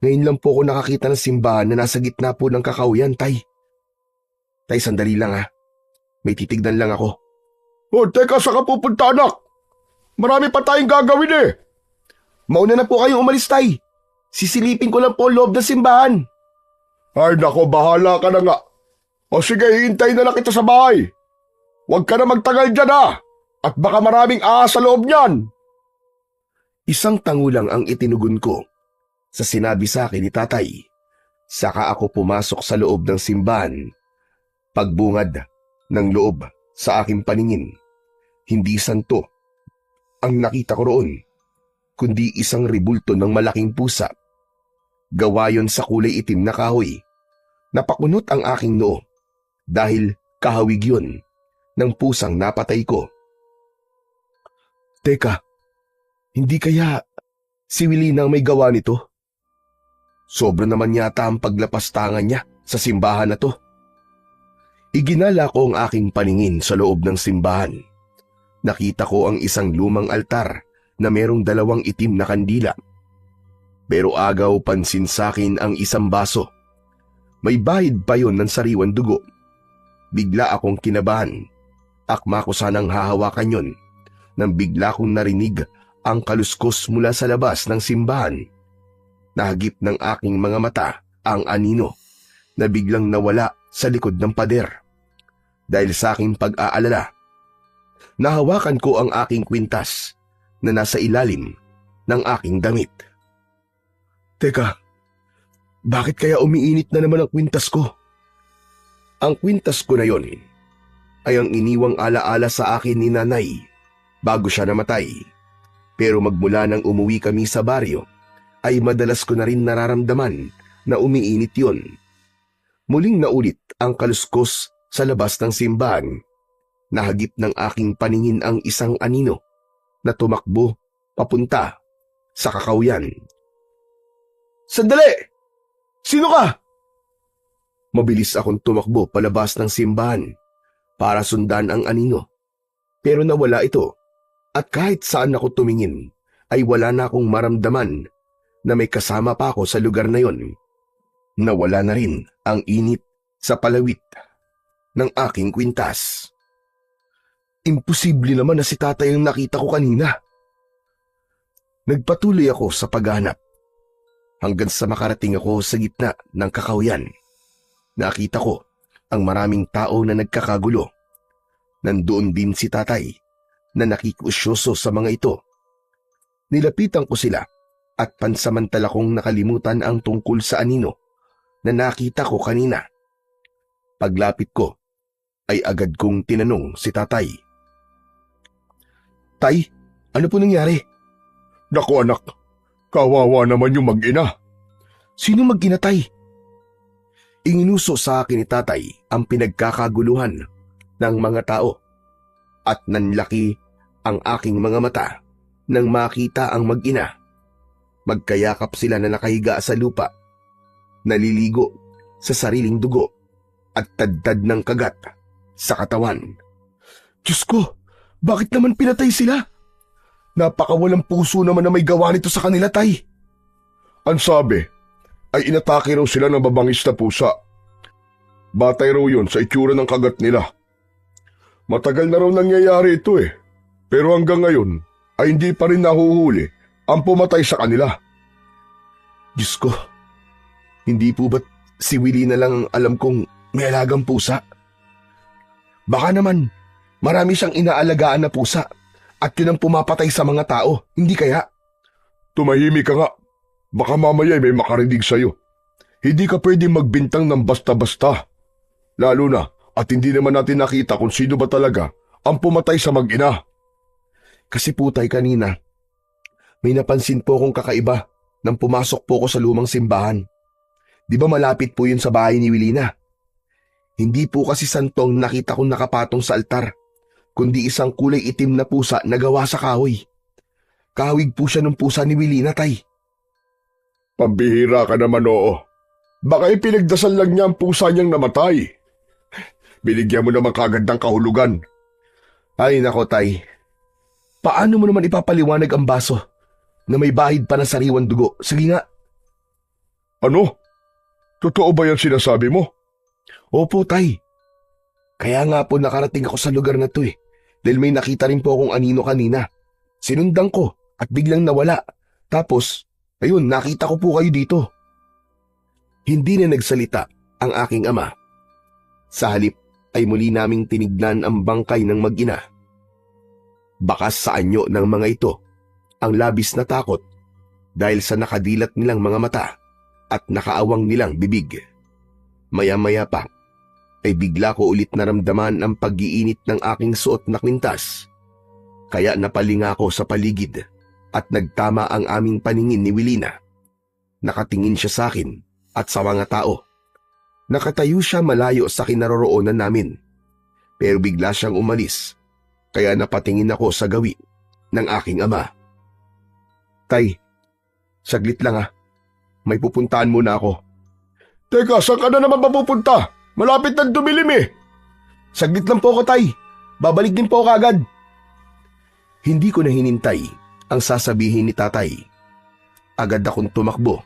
Ngayon lang po ako nakakita ng simbahan na nasa gitna po ng kakauyan, Tay. Tay, sandali lang ha. May titignan lang ako. Oh, teka, saan ka pupunta, anak? Marami pa tayong gagawin eh. Mauna na po kayong umalis, Tay. Sisilipin ko lang po ang loob ng simbahan. Ay nako, bahala ka na nga. O sige, hihintayin na lang kita sa bahay. Huwag ka na magtagal dyan ha. At baka maraming ahas sa loob niyan. Isang tango lang ang itinugon ko sa sinabi sa akin ni Tatay. Saka ako pumasok sa loob ng simbahan. Pagbungad ng loob sa aking paningin, hindi santo ang nakita ko roon, kundi isang ribulto ng malaking pusa. Gawa yon sa kulay itim na kahoy. Napakunot ang aking noo dahil kahawig yon ng pusang napatay ko. Teka, hindi kaya si Wilina ang may gawa nito? Sobra naman yata ang paglapastangan niya sa simbahan na to. Iginala ko ang aking paningin sa loob ng simbahan. Nakita ko ang isang lumang altar na merong 2 itim na kandila. Pero agaw pansin sa akin ang isang baso. May bahid pa yon ng sariwan dugo. Bigla akong kinabahan. Akma ko sanang hahawakan yon nang bigla kong narinig ang kaluskos mula sa labas ng simbahan. Nahagip ng aking mga mata ang anino na biglang nawala sa likod ng pader. Dahil sa aking pag-aalala, nahawakan ko ang aking kwintas na nasa ilalim ng aking damit. Teka, bakit kaya umiinit na naman ang kwintas ko? Ang kwintas ko na yon ay ang iniwang alaala sa akin ni Nanay bago siya namatay. Pero magmula nang umuwi kami sa baryo, ay madalas ko na rin nararamdaman na umiinit yon. Muling naulit ang kaluskos sa labas ng simbahan. Nahagip ng aking paningin ang isang anino na tumakbo papunta sa kakauyan. Sandali! Sino ka? Mabilis akong tumakbo palabas ng simbahan para sundan ang anino. Pero nawala ito at kahit saan ako tumingin ay wala na akong maramdaman na may kasama pa ako sa lugar na yon. Nawala na rin ang init sa palawit ng aking kwintas. Imposible naman na si tatay ang nakita ko kanina. Nagpatuloy ako sa paghanap hanggang sa makarating ako sa gitna ng kakawyan. Nakita ko ang maraming tao na nagkakagulo. Nandoon din si tatay na nakikusyoso sa mga ito. Nilapitan ko sila at pansamantala kong nakalimutan ang tungkol sa anino na nakita ko kanina. Paglapit ko ay agad kong tinanong si tatay. Tay, ano po nangyari? Naku anak, kawawa naman yung mag-ina. Sino mag-ina, tay? Inginuso sa akin ni tatay ang pinagkakaguluhan ng mga tao at nanlaki ang aking mga mata nang makita ang mag-ina. Magkayakap sila na nakahiga sa lupa, naliligo sa sariling dugo at tadtad ng kagat sa katawan. Diyos ko, bakit naman pinatay sila? Napakawalang puso naman na may gawa nito sa kanila, tay. Ang sabi ay inatake raw sila ng babangis na pusa. Batay raw yun sa itsura ng kagat nila. Matagal na raw nangyayari ito pero hanggang ngayon ay hindi pa rin nahuhuli ang pumatay sa kanila. Diyos ko, hindi po ba't si Willie na lang ang alam kong may alagang pusa? Baka naman marami siyang inaalagaan na pusa at yun ang pumapatay sa mga tao, hindi kaya? Tumahimik ka nga. Baka mamaya may makarinig sa'yo. Hindi ka pwedeng magbintang ng basta-basta. Lalo na at hindi naman natin nakita kung sino ba talaga ang pumatay sa mag-ina. Kasi po tay kanina, may napansin po akong kakaiba nang pumasok po ko sa lumang simbahan. Di ba malapit po yun sa bahay ni Wilina? Hindi po kasi santong nakita kong nakapatong sa altar, kundi isang kulay itim na pusa na gawa sa kahoy. Kahawig po siya ng pusa ni Wilina, tay. Pambihira ka naman, oo. Baka ipinagdasal lang niya ang pusa niyang namatay. Binigyan mo naman kagad ng kahulugan. Ay nako, tay. Paano mo naman ipapaliwanag ang baso na may bahid pa ng sariwang dugo? Sige nga. Ano? Totoo ba yan sinasabi mo? Opo, tay. Kaya nga po nakarating ako sa lugar na to dahil may nakita rin po akong anino kanina. Sinundan ko at biglang nawala. Tapos, ayun, nakita ko po kayo dito. Hindi na nagsalita ang aking ama. Sa halip ay muli naming tinignan ang bangkay ng mag-ina. Bakas sa anyo ng mga ito ang labis na takot dahil sa nakadilat nilang mga mata at nakaawang nilang bibig. Maya-maya pa ay bigla ko ulit naramdaman ang pag-iinit ng aking suot na kwintas. Kaya napalinga ako sa paligid at nagtama ang aming paningin ni Wilina. Nakatingin siya sa akin at sa mga tao. Nakatayo siya malayo sa kinaroroonan namin. Pero bigla siyang umalis, kaya napatingin ako sa gawi ng aking ama. Tay, saglit lang may pupuntahan muna ako. Teka, saan ka na naman mapupunta? Malapit nang dumilim Saglit lang po ako, tay. Babalik din po ako agad. Hindi ko na hinintay ang sasabihin ni tatay. Agad akong tumakbo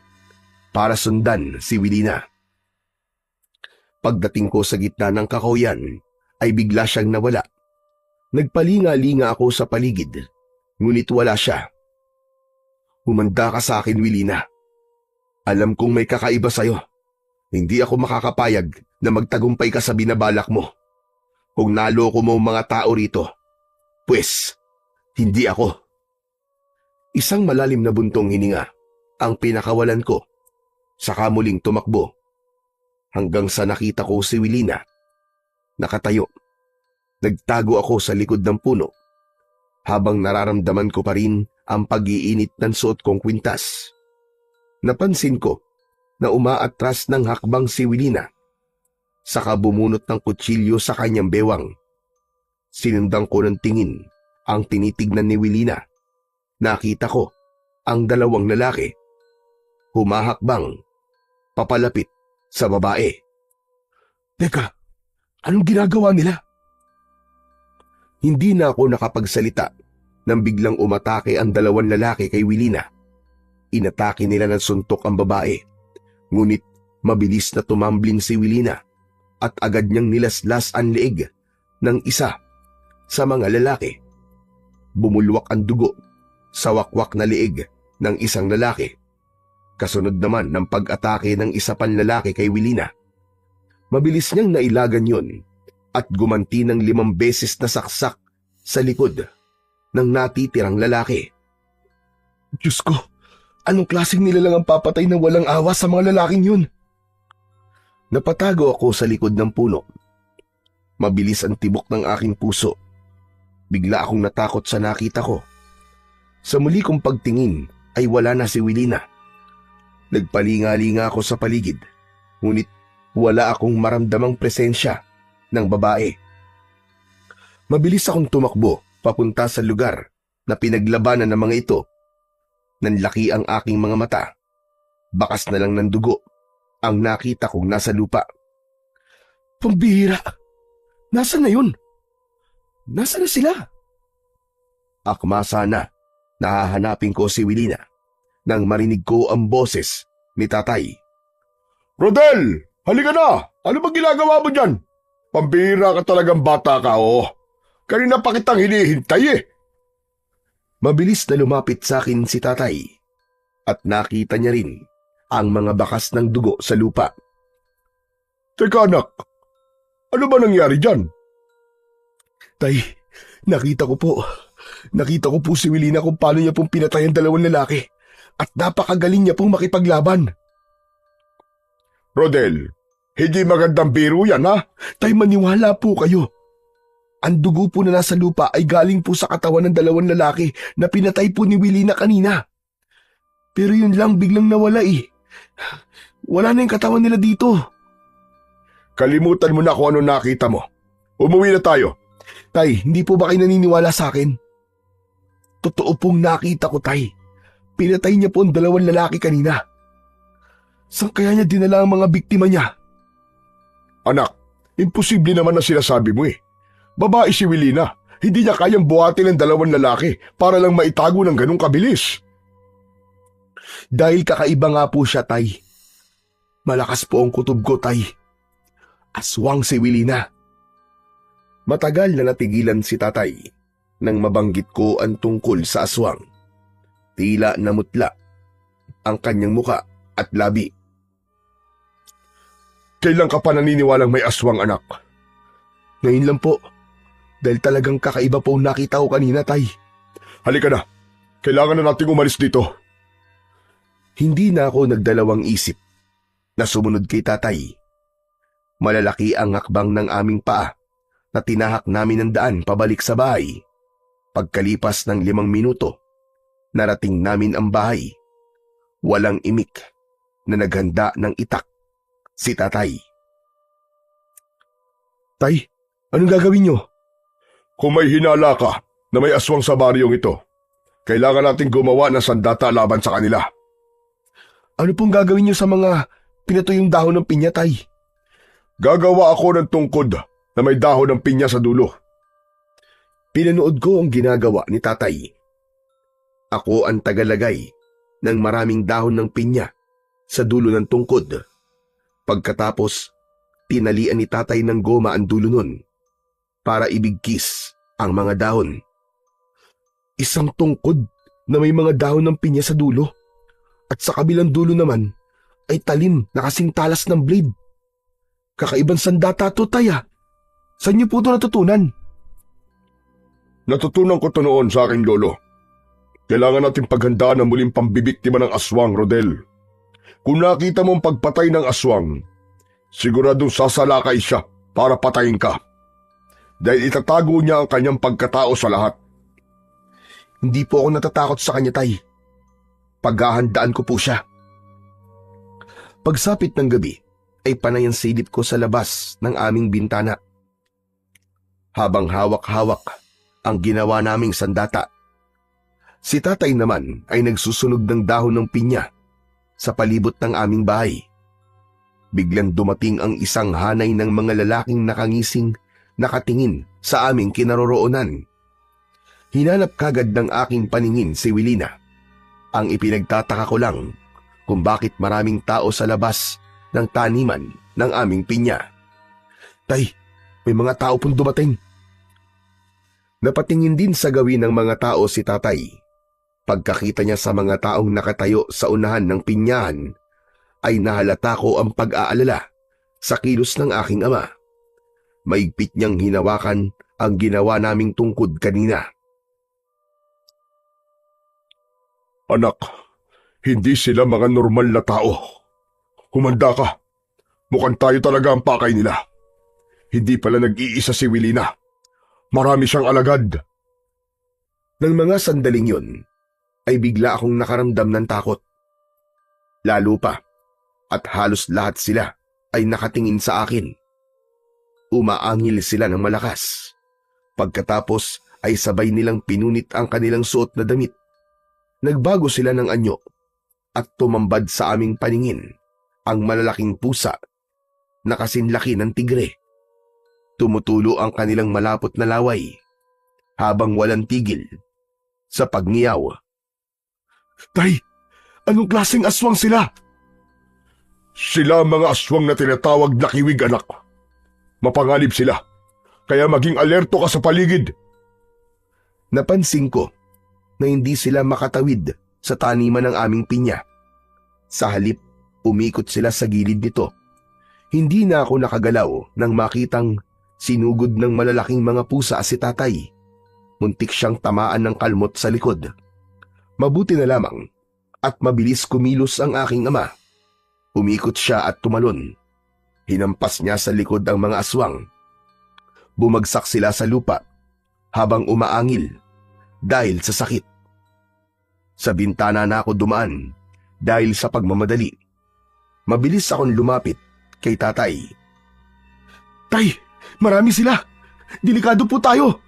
para sundan si Wilina. Pagdating ko sa gitna ng kakawyan ay bigla siyang nawala. Nagpalinga-linga ako sa paligid, ngunit wala siya. Humanda ka sa akin, Wilina. Alam kong may kakaiba sa'yo. Hindi ako makakapayag na magtagumpay ka sa binabalak mo. Kung naloko mo mga tao rito, pues, hindi ako. Isang malalim na buntong hininga ang pinakawalan ko, saka muling tumakbo. Hanggang sa nakita ko si Wilina. Nakatayo. Nagtago ako sa likod ng puno, habang nararamdaman ko pa rin ang pag-iinit ng suot kong kwintas. Napansin ko na umaatras ng hakbang si Wilina, saka bumunot ng kutsilyo sa kanyang bewang. Sinundan ko ng tingin ang tinitignan ni Wilina. Nakita ko ang dalawang lalaki. Humahakbang papalapit sa babae. Teka, anong ginagawa nila? Hindi na ako nakapagsalita nang biglang umatake ang dalawang lalaki kay Wilina. Inatake nila ng suntok ang babae, ngunit mabilis na tumambling si Wilina at agad niyang nilaslas ang leeg ng isa sa mga lalaki. Bumulwak ang dugo sa wakwak na leeg ng isang lalaki. Kasunod naman ng pag-atake ng isa pang lalaki kay Wilina. Mabilis niyang nailagan yon at gumanti ng 5 beses na saksak sa likod ng natitirang lalaki. Diyos ko, anong klaseng nilalang ang papatay na walang awa sa mga lalaking yun? Napatago ako sa likod ng puno. Mabilis ang tibok ng aking puso. Bigla akong natakot sa nakita ko. Sa muli kong pagtingin ay wala na si Wilina. Nagpalinga-linga ako sa paligid, ngunit wala akong maramdamang presensya ng babae. Mabilis akong tumakbo papunta sa lugar na pinaglabanan ng mga ito. Nanlaki ang aking mga mata. Bakas na lang ng dugo ang nakita kong nasa lupa. Pambihira! Nasaan na yun? Nasaan na sila? Akma sana nahahanapin ko si Wilina nang marinig ko ang boses ni tatay. Rodel! Halika na! Ano bang ginagawa mo dyan? Pambihira ka talagang bata ka, oh. Kanina pa kitang hinihintay eh. Mabilis na lumapit sa akin si tatay at nakita niya rin ang mga bakas ng dugo sa lupa. Teka anak, ano ba nangyari dyan? Tay, nakita ko po si Wilina kung paano niya pong pinatay ang dalawang lalaki at napakagaling niya pong makipaglaban. Rodel, hindi magandang biro yan ha? Tay, maniwala po kayo. Ang dugo po na nasa lupa ay galing po sa katawan ng dalawang lalaki na pinatay po ni Wilina kanina. Pero yun lang, biglang nawala eh. Wala na yung katawan nila dito. Kalimutan mo na kung ano nakita mo. Umuwi na tayo. Tay, hindi po ba kayo naniniwala sa akin? Totoo pong nakita ko, Tay. Pinatay niya po ang dalawang lalaki kanina. Saan kaya niya dinala ang mga biktima niya? Anak, imposible naman na sinasabi mo eh. Babae si Wilina, hindi niya kayang buhatin ng dalawang lalaki para lang maitago ng ganong kabilis. Dahil kakaiba nga po siya, Tay. Malakas po ang kutob ko, Tay. Aswang si Wilina. Matagal na natigilan si tatay nang mabanggit ko ang tungkol sa aswang. Tila namutla ang kanyang muka at labi. Kailan ka pa naniniwalang may aswang, anak? Ngayon lang po, dahil talagang kakaiba po nakita ko kanina, Tay. Halika na, kailangan na nating umalis dito. Hindi na ako nagdalawang isip na sumunod kay tatay. Malalaki ang hakbang ng aming paa na tinahak namin ng daan pabalik sa bahay. Pagkalipas ng 5 minuto, narating namin ang bahay. Walang imik na naghanda ng itak si tatay. Tay, anong gagawin niyo? Kung may hinala ka na may aswang sa baryong ito, kailangan nating gumawa ng sandata laban sa kanila. Ano pong gagawin niyo sa mga pinatuyong dahon ng pinya, Tay? Gagawa ako ng tungkod na may dahon ng pinya sa dulo. Pinanood ko ang ginagawa ni tatay. Ako ang tagalagay ng maraming dahon ng pinya sa dulo ng tungkod. Pagkatapos, tinalian ni tatay ng goma ang dulo nun para ibigkis ang mga dahon. Isang tungkod na may mga dahon ng pinya sa dulo at sa kabilang dulo naman ay talim na kasing talas ng blade. Kakaibang sandata to, Tay. Saan niyo po ito natutunan? Natutunan ko ito noon sa aking lolo. Kailangan natin paghandaan ang muling pambibiktima ng aswang, Rodel. Kung nakita mong pagpatay ng aswang, siguradong sasalakay siya para patayin ka. Dahil itatago niya ang kanyang pagkatao sa lahat. Hindi po ako natatakot sa kanya, Tay. Paghahandaan ko po siya. Pagsapit ng gabi, ay panay ang silip ko sa labas ng aming bintana. Habang hawak-hawak ang ginawa naming sandata, si tatay naman ay nagsusunog ng dahon ng pinya sa palibot ng aming bahay. Biglang dumating ang isang hanay ng mga lalaking nakangising nakatingin sa aming kinaroroonan. Hinanap kagad ng aking paningin si Wilina. Ang ipinagtataka ko lang kung bakit maraming tao sa labas ng taniman ng aming pinya. Tay, may mga tao pong dumating. Napatingin din sa gawin ng mga tao si tatay. Pagkakita niya sa mga taong nakatayo sa unahan ng pinyahan, ay nahalata ko ang pag-aalala sa kilos ng aking ama. Maigpit niyang hinawakan ang ginawa naming tungkod kanina. Anak, hindi sila mga normal na tao. Humanda ka. Mukhang tayo talaga ang pakay nila. Hindi pala nag-iisa si Wilina. Marami siyang alagad. Nang mga sandaling yun, ay bigla akong nakaramdam ng takot. Lalo pa, at halos lahat sila ay nakatingin sa akin. Umaangil sila ng malakas. Pagkatapos ay sabay nilang pinunit ang kanilang suot na damit. Nagbago sila ng anyo at tumambad sa aming paningin ang malalaking pusa na kasinlaki ng tigre. Tumutulo ang kanilang malapot na laway habang walang tigil sa pagngiyaw. Tay, anong klaseng aswang sila? Sila ang mga aswang na tinatawag na kiwig, anak. Mapanganib sila, kaya maging alerto ka sa paligid. Napansin ko na hindi sila makatawid sa taniman ng aming pinya. Sa halip, umikot sila sa gilid nito. Hindi na ako nakagalaw nang makitang sinugod ng malalaking mga pusa si tatay. Muntik siyang tamaan ng kalmot sa likod. Mabuti na lamang at mabilis kumilos ang aking ama. Umikot siya at tumalon. Hinampas niya sa likod ang mga aswang. Bumagsak sila sa lupa habang umaangil dahil sa sakit. Sa bintana na ako dumaan dahil sa pagmamadali. Mabilis akong lumapit kay tatay. Tay, marami sila. Delikado po tayo.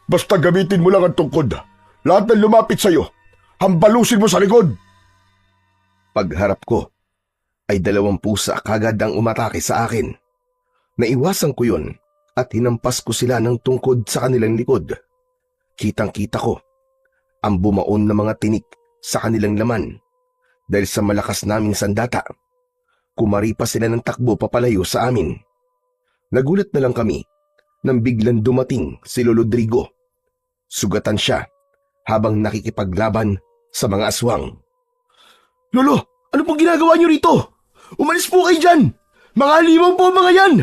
Basta gamitin mo lang ang tungkod. Lahat ng lumapit sa'yo, hambalusin mo sa likod. Pagharap ko, ay 2 pusa kagad ang umatake sa akin. Naiwasan ko yun at hinampas ko sila ng tungkod sa kanilang likod. Kitang-kita ko ang bumaon na mga tinik sa kanilang laman dahil sa malakas naming sandata. Kumari pa sila ng takbo papalayo sa amin. Nagulat na lang kami nang biglang dumating si Lolo Rodrigo. Sugatan siya habang nakikipaglaban sa mga aswang. Lolo, ano pong ginagawa niyo rito? Umalis po kayo dyan! Mga halimaw po mga yan!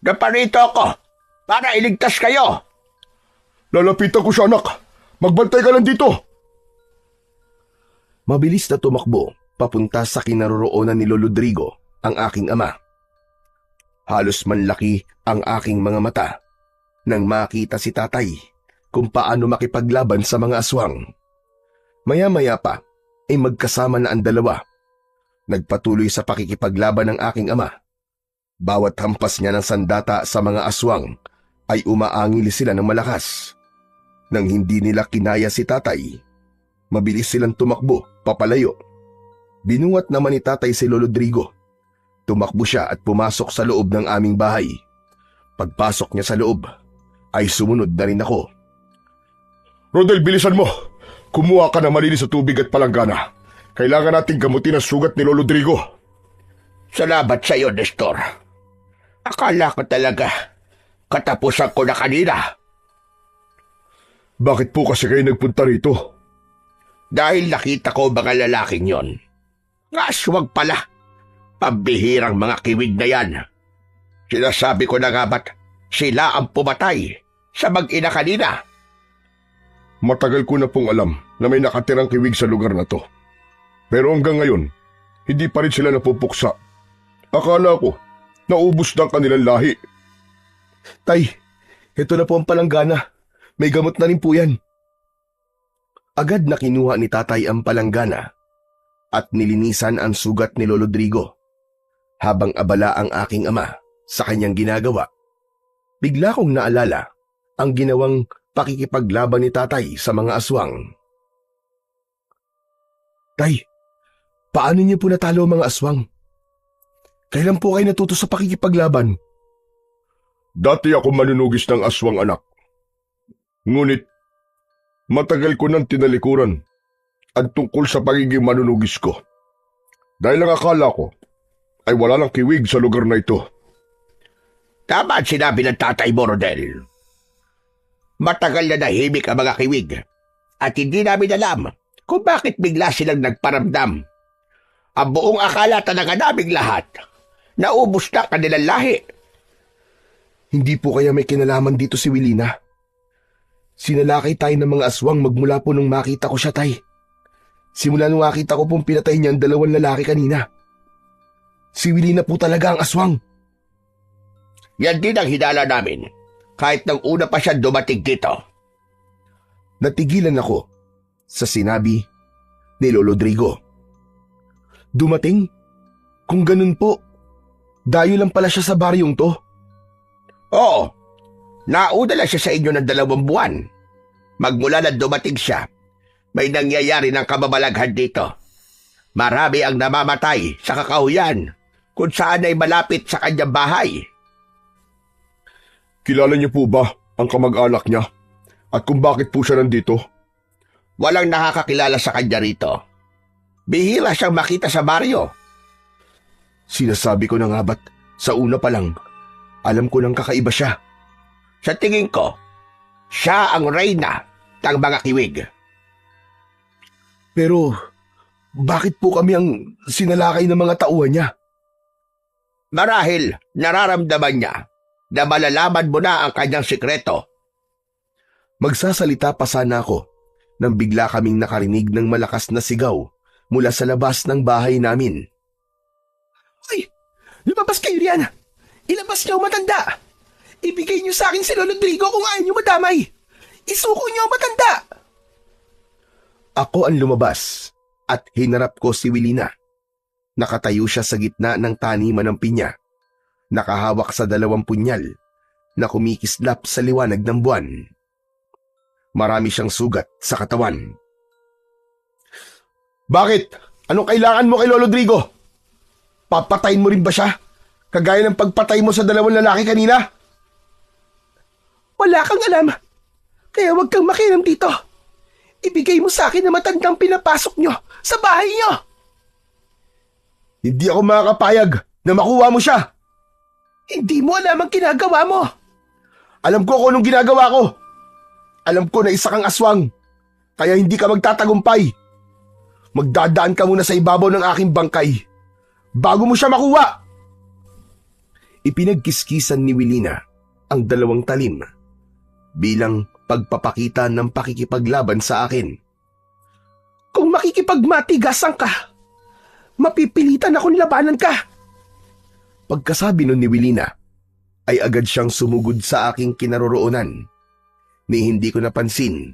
Naparito ako para iligtas kayo. Lalapitan ko siya, anak. Magbantay ka lang dito. Mabilis na tumakbo papunta sa kinaroroonan ni Lolo Rodrigo ang aking ama. Halos manlaki ang aking mga mata nang makita si tatay kung paano makipaglaban sa mga aswang. Maya-maya pa ay magkasama na ang dalawa. Nagpatuloy sa pakikipaglaban ng aking ama. Bawat hampas niya ng sandata sa mga aswang ay umaangil sila ng malakas. Nang hindi nila kinaya si tatay, mabilis silang tumakbo papalayo. Binuhat naman ni tatay si Lolo Rodrigo. Tumakbo siya at pumasok sa loob ng aming bahay. Pagpasok niya sa loob, ay sumunod na rin ako. Rodel, bilisan mo. Kumuha ka ng malinis sa tubig at palanggana. Kailangan nating gamutin ang sugat ni Lolo Rodrigo. Salamat sa iyo, Nestor. Akala ko talaga katapusan ko na kanina. Bakit po kasi kayo nagpunta rito? Dahil nakita ko mga lalaking yon. Aswang pala. Pambihirang mga kiwig na yan. Sinasabi ko na nga ba't sila ang pumatay sa mag-ina kanina? Matagal ko na pong alam na may nakatirang kiwig sa lugar na to. Pero hanggang ngayon, hindi pa rin sila napupuksa. Akala ko, naubos na ang kanilang lahi. Tay, ito na po ang palanggana. May gamot na rin po yan. Agad na kinuha ni tatay ang palanggana at nilinisan ang sugat ni Lolo Rodrigo. Habang abala ang aking ama sa kanyang ginagawa, bigla kong naalala ang ginawang pakikipaglaban ni tatay sa mga aswang. Tay, paano niyo po natalo ang mga aswang? Kailan po kayo natuto sa pakikipaglaban? Dati ako manunugis ng aswang, anak. Ngunit, matagal ko nang tinalikuran ang tungkol sa pagiging manunugis ko. Dahil ang akala ko ay wala ng kiwig sa lugar na ito. Tama ang sinabi ng tatay mo, Rodel. Matagal na nahimik ang mga kiwig at hindi namin alam kung bakit bigla silang nagparamdam. Ang buong akala talaga naming lahat, naubos na kanilang lahi. Hindi po kaya may kinalaman dito si Wilina? Sinalakay tayo ng mga aswang magmula po nung makita ko siya, tay. Simula nung makita ko pong pinatay niya ang 2 lalaki kanina. Si Wilina po talaga ang aswang. Yan din ang hinala namin, kahit nang una pa siya dumating dito. Natigilan ako sa sinabi ni Lolo Rodrigo. Dumating? Kung ganun po, dayo lang pala siya sa baryong to. Oo, nauna lang siya sa inyo ng 2 buwan. Magmula na dumating siya, may nangyayari ng kababalaghan dito. Marami ang namamatay sa kakahuyan kung saan ay malapit sa kanyang bahay. Kilala niyo po ba ang kamag-anak niya at kung bakit po siya nandito? Walang nakakakilala sa kanya rito. Bihira siyang makita sa baryo. Sinasabi ko na nga ba't sa una pa lang, alam ko nang kakaiba siya. Sa tingin ko, siya ang reyna ng mga kiwig. Pero bakit po kami ang sinalakay ng mga tauhan niya? Marahil nararamdaman niya na malalaman mo na ang kanyang sikreto. Magsasalita pa sana ako nang bigla kaming nakarinig ng malakas na sigaw mula sa labas ng bahay namin. Ay! Lumabas kayo riyan! Ilabas niyo ang matanda! Ibigay niyo sa akin si Lolo Rodrigo kung ayaw niyo madamay! Isuko niyo ang matanda! Ako ang lumabas at hinarap ko si Wilina. Nakatayo siya sa gitna ng taniman ng pinya. Nakahawak sa 2 punyal na kumikislap sa liwanag ng buwan. Marami siyang sugat sa katawan. Bakit? Anong kailangan mo kay Lolo Rodrigo? Papatayin mo rin ba siya? Kagaya ng pagpatay mo sa 2 lalaki kanina? Wala kang alam. Kaya huwag kang makialam dito. Ibigay mo sa akin na matandang pinapasok nyo sa bahay nyo. Hindi ako makakapayag na makuha mo siya. Hindi mo alam ang ginagawa mo. Alam ko kung anong ginagawa ko. Alam ko na isa kang aswang. Kaya hindi ka magtatagumpay. Magdadaan ka muna sa ibabaw ng aking bangkay bago mo siya makuha. Ipinagkiskisan ni Wilina ang 2 talim bilang pagpapakita ng pakikipaglaban sa akin. Kung makikipagmatigasan ka, mapipilitan akong labanan ka. Pagkasabi nun ni Wilina, ay agad siyang sumugod sa aking kinaroroonan. Ni hindi ko napansin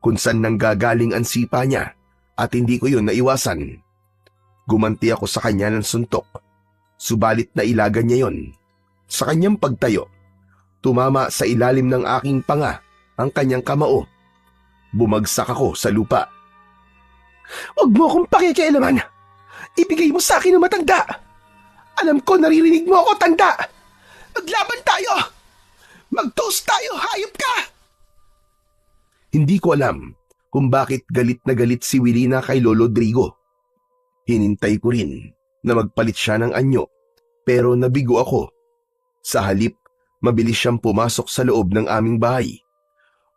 kung saan nanggagaling ang sipa niya at hindi ko yun naiwasan. Gumanti ako sa kanya ng suntok, subalit na ilagan niya yon. Sa kanyang pagtayo, tumama sa ilalim ng aking panga ang kanyang kamao. Bumagsak ako sa lupa. Huwag mo akong pakikialaman. Ibigay mo sa akin ang matanda. Alam ko naririnig mo ako, tanda. Maglaban tayo. Mag-toast tayo, hayop ka. Hindi ko alam kung bakit galit na galit si Wilina kay Lolo Rodrigo. Hinintay ko rin na magpalit siya ng anyo, pero nabigo ako. Sa halip, mabilis siyang pumasok sa loob ng aming bahay.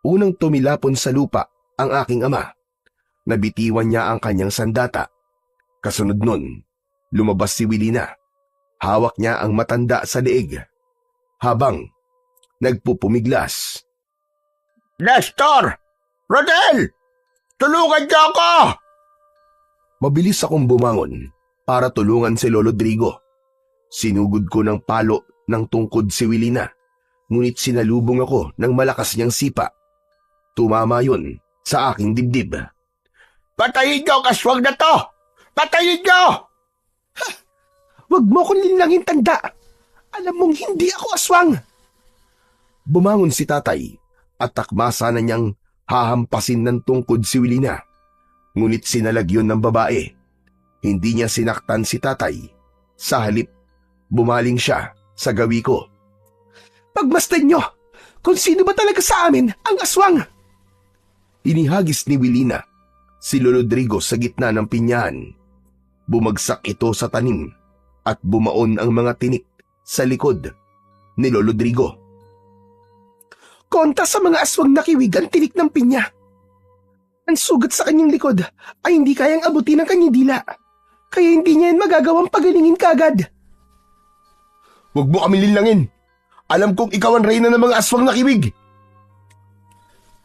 Unang tumilapon sa lupa ang aking ama. Nabitiwan niya ang kanyang sandata. Kasunod nun, lumabas si Wilina. Hawak niya ang matanda sa leeg habang nagpupumiglas. Nestor! Rodel! Tulungan niyo ako! Mabilis akong bumangon para tulungan si Lolo Rodrigo. Sinugod ko ng palo ng tungkod si Wilina, ngunit sinalubong ako ng malakas niyang sipa. Tumama yun sa aking dibdib. Patayin niyo ang aswang na to! Patayin niyo! Huwag mo akong linlangin, tanda. Alam mong hindi ako aswang. Bumangon si tatay at takmasa na niyang hahampasin ng tungkod si Wilina. Ngunit sinalag yun ng babae. Hindi niya sinaktan si tatay. Sa halip, Bumaling siya sa gawi ko. Pagmasdan nyo kung sino ba talaga sa amin ang aswang. Inihagis ni Wilina si Lolo Rodrigo sa gitna ng pinyahan. Bumagsak ito sa tanim at bumaon ang mga tinik sa likod ni Lolo Rodrigo. Kontra sa mga aswang na kiwig ang tinik ng pinya. Ang sugat sa kanyang likod ay hindi kayang abutin ng kanyang dila. Kaya hindi niya yan magagawang pagalingin kaagad. Huwag mo kami linlangin. Alam kong ikaw ang reyna ng mga aswang na kiwig.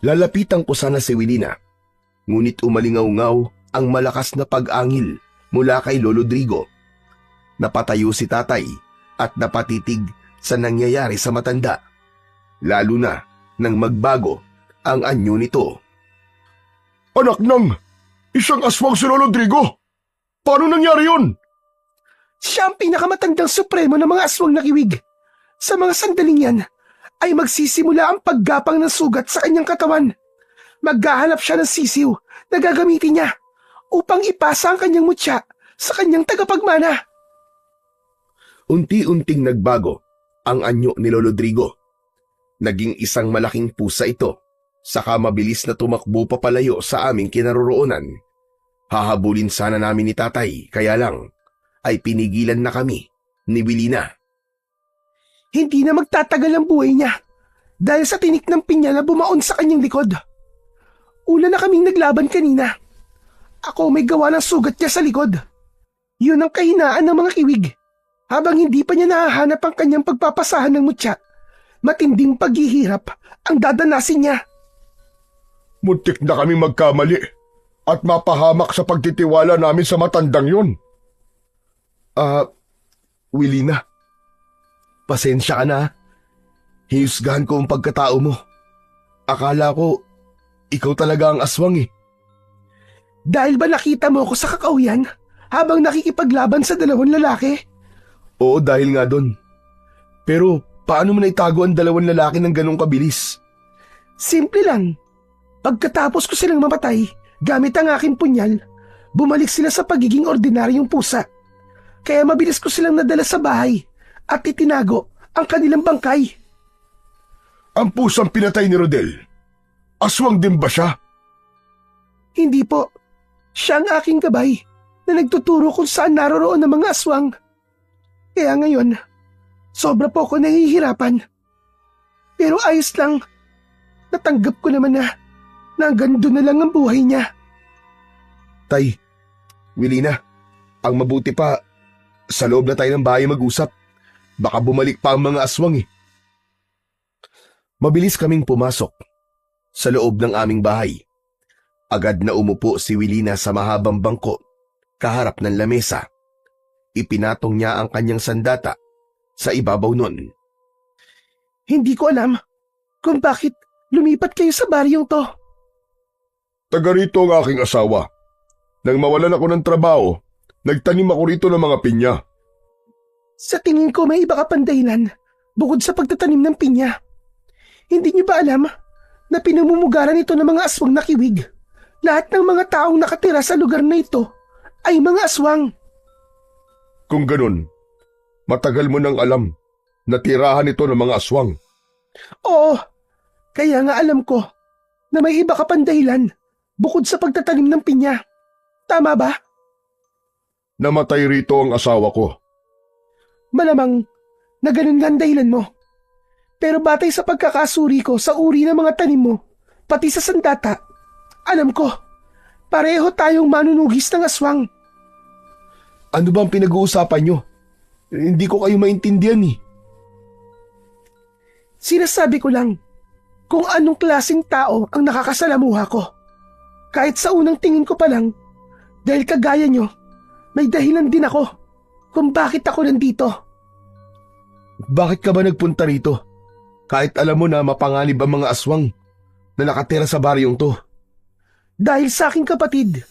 Lalapitan ko sana si Wilina, ngunit umalingaw-ngaw ang malakas na pag-angil mula kay Lolo Rodrigo. Napatayo si tatay at napatitig sa nangyayari sa matanda, lalo na nang magbago ang anyo nito. Anak ng isang aswang si Lolo Rodrigo. Paano nangyari yun? Siya ang pinakamatandang supremo ng mga aswang na kiwig. Sa mga sandaling yan ay magsisimula ang paggapang ng sugat sa kanyang katawan. Maghahanap siya ng sisiw na gagamitin niya upang ipasa ang kanyang mutya sa kanyang tagapagmana. Unti-unting nagbago ang anyo ni Lolo Rodrigo. Naging isang malaking pusa ito, saka mabilis na tumakbo papalayo sa aming kinaroroonan. Hahabulin sana namin ni tatay, kaya lang ay pinigilan na kami ni Wilina. Hindi na magtatagal ang buhay niya dahil sa tinik ng pinya na bumaon sa kanyang likod. Una na kaming naglaban kanina. Ako may gawa ng sugat niya sa likod. Yun ang kahinaan ng mga kiwig. Habang hindi pa niya nahahanap ang kanyang pagpapasahan ng mutya, matinding paghihirap ang dadanasin niya. Muntik na kami magkamali at mapahamak sa pagtitiwala namin sa matandang yun. Wilina, pasensya ka na. Hinusgahan ko ang pagkatao mo. Akala ko, ikaw talaga ang aswang eh. Dahil ba nakita mo ako sa kakauyan habang nakikipaglaban sa dalawang lalaki? Oo, dahil nga doon. Pero paano mo naitago ang dalawang lalaki ng ganong kabilis? Simple lang. Pagkatapos ko silang mamatay, gamit ang aking punyal, bumalik sila sa pagiging ordinaryong pusa. Kaya mabilis ko silang nadala sa bahay at itinago ang kanilang bangkay. Ang pusang pinatay ni Rodel, aswang din ba siya? Hindi po. Siya ang aking gabay na nagtuturo kung saan naroroon ang mga aswang. Kaya ngayon, sobra po ako nahihirapan. Pero ayos lang. Natanggap ko naman na hanggang doon na lang ang buhay niya. Tay, Wilina, ang mabuti pa, sa loob na tayo ng bahay mag-usap. Baka bumalik pa ang mga aswang eh. Mabilis kaming pumasok sa loob ng aming bahay. Agad na umupo si Wilina sa mahabang bangko, kaharap ng lamesa. Ipinatong niya ang kanyang sandata sa ibabaw nun. Hindi ko alam kung bakit lumipat kayo sa baryong to. Taga rito ang aking asawa. Nang mawalan ako ng trabaho, nagtanim ako rito ng mga pinya. Sa tingin ko may iba ka pang dahilan bukod sa pagtatanim ng pinya. Hindi niyo ba alam na pinamumugaran ito ng mga aswang na kiwig? Lahat ng mga taong nakatira sa lugar na ito ay mga aswang. Kung ganun, matagal mo nang alam na tirahan ito ng mga aswang. Oo, kaya nga alam ko na may iba ka pang dahilan bukod sa pagtatanim ng pinya. Tama ba? Namatay rito ang asawa ko. Malamang na ganun nga ang dahilan mo. Pero batay sa pagkakasuri ko sa uri ng mga tanim mo, pati sa sandata, alam ko, pareho tayong manunugis ng aswang. Ano bang pinag-uusapan nyo? Hindi ko kayo maintindihan eh. Sinasabi ko lang kung anong klaseng tao ang nakakasalamuha ko. Kahit sa unang tingin ko pa lang, dahil kagaya nyo, may dahilan din ako kung bakit ako nandito. Bakit ka ba nagpunta rito? Kahit alam mo na mapanganib ang mga aswang na nakatira sa baryong to. Dahil sa aking kapatid.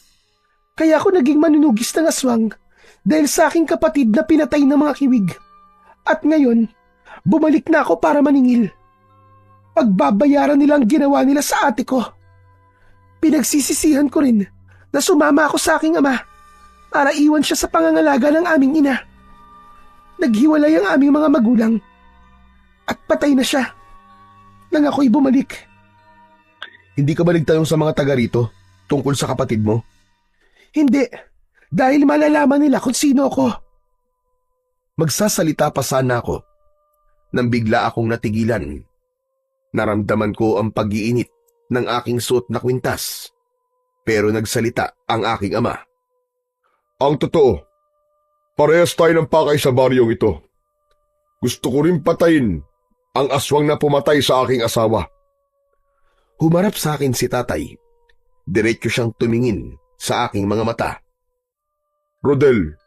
Kaya ako naging manunugis ng aswang dahil sa aking kapatid na pinatay ng mga kiwig. At ngayon, bumalik na ako para maningil. Pagbabayaran nila ang ginawa nila sa ate ko. Pinagsisisihan ko rin na sumama ako sa aking ama para iwan siya sa pangangalaga ng aming ina. naghiwalay ang aming mga magulang. At patay na siya nang ako'y bumalik. Hindi ka ba nagtanong sa mga taga rito tungkol sa kapatid mo? Hindi, dahil malalaman nila kung sino ako. Magsasalita pa sana ako nang bigla akong natigilan. Naramdaman ko ang pag-iinit ng aking suot na kwintas. Pero nagsalita ang aking ama. Ang totoo, parehas tayo ng pakay sa baryong ito. Gusto ko rin patayin ang aswang na pumatay sa aking asawa. Humarap sa akin si tatay. Diretso siyang tumingin sa aking mga mata. Rodel,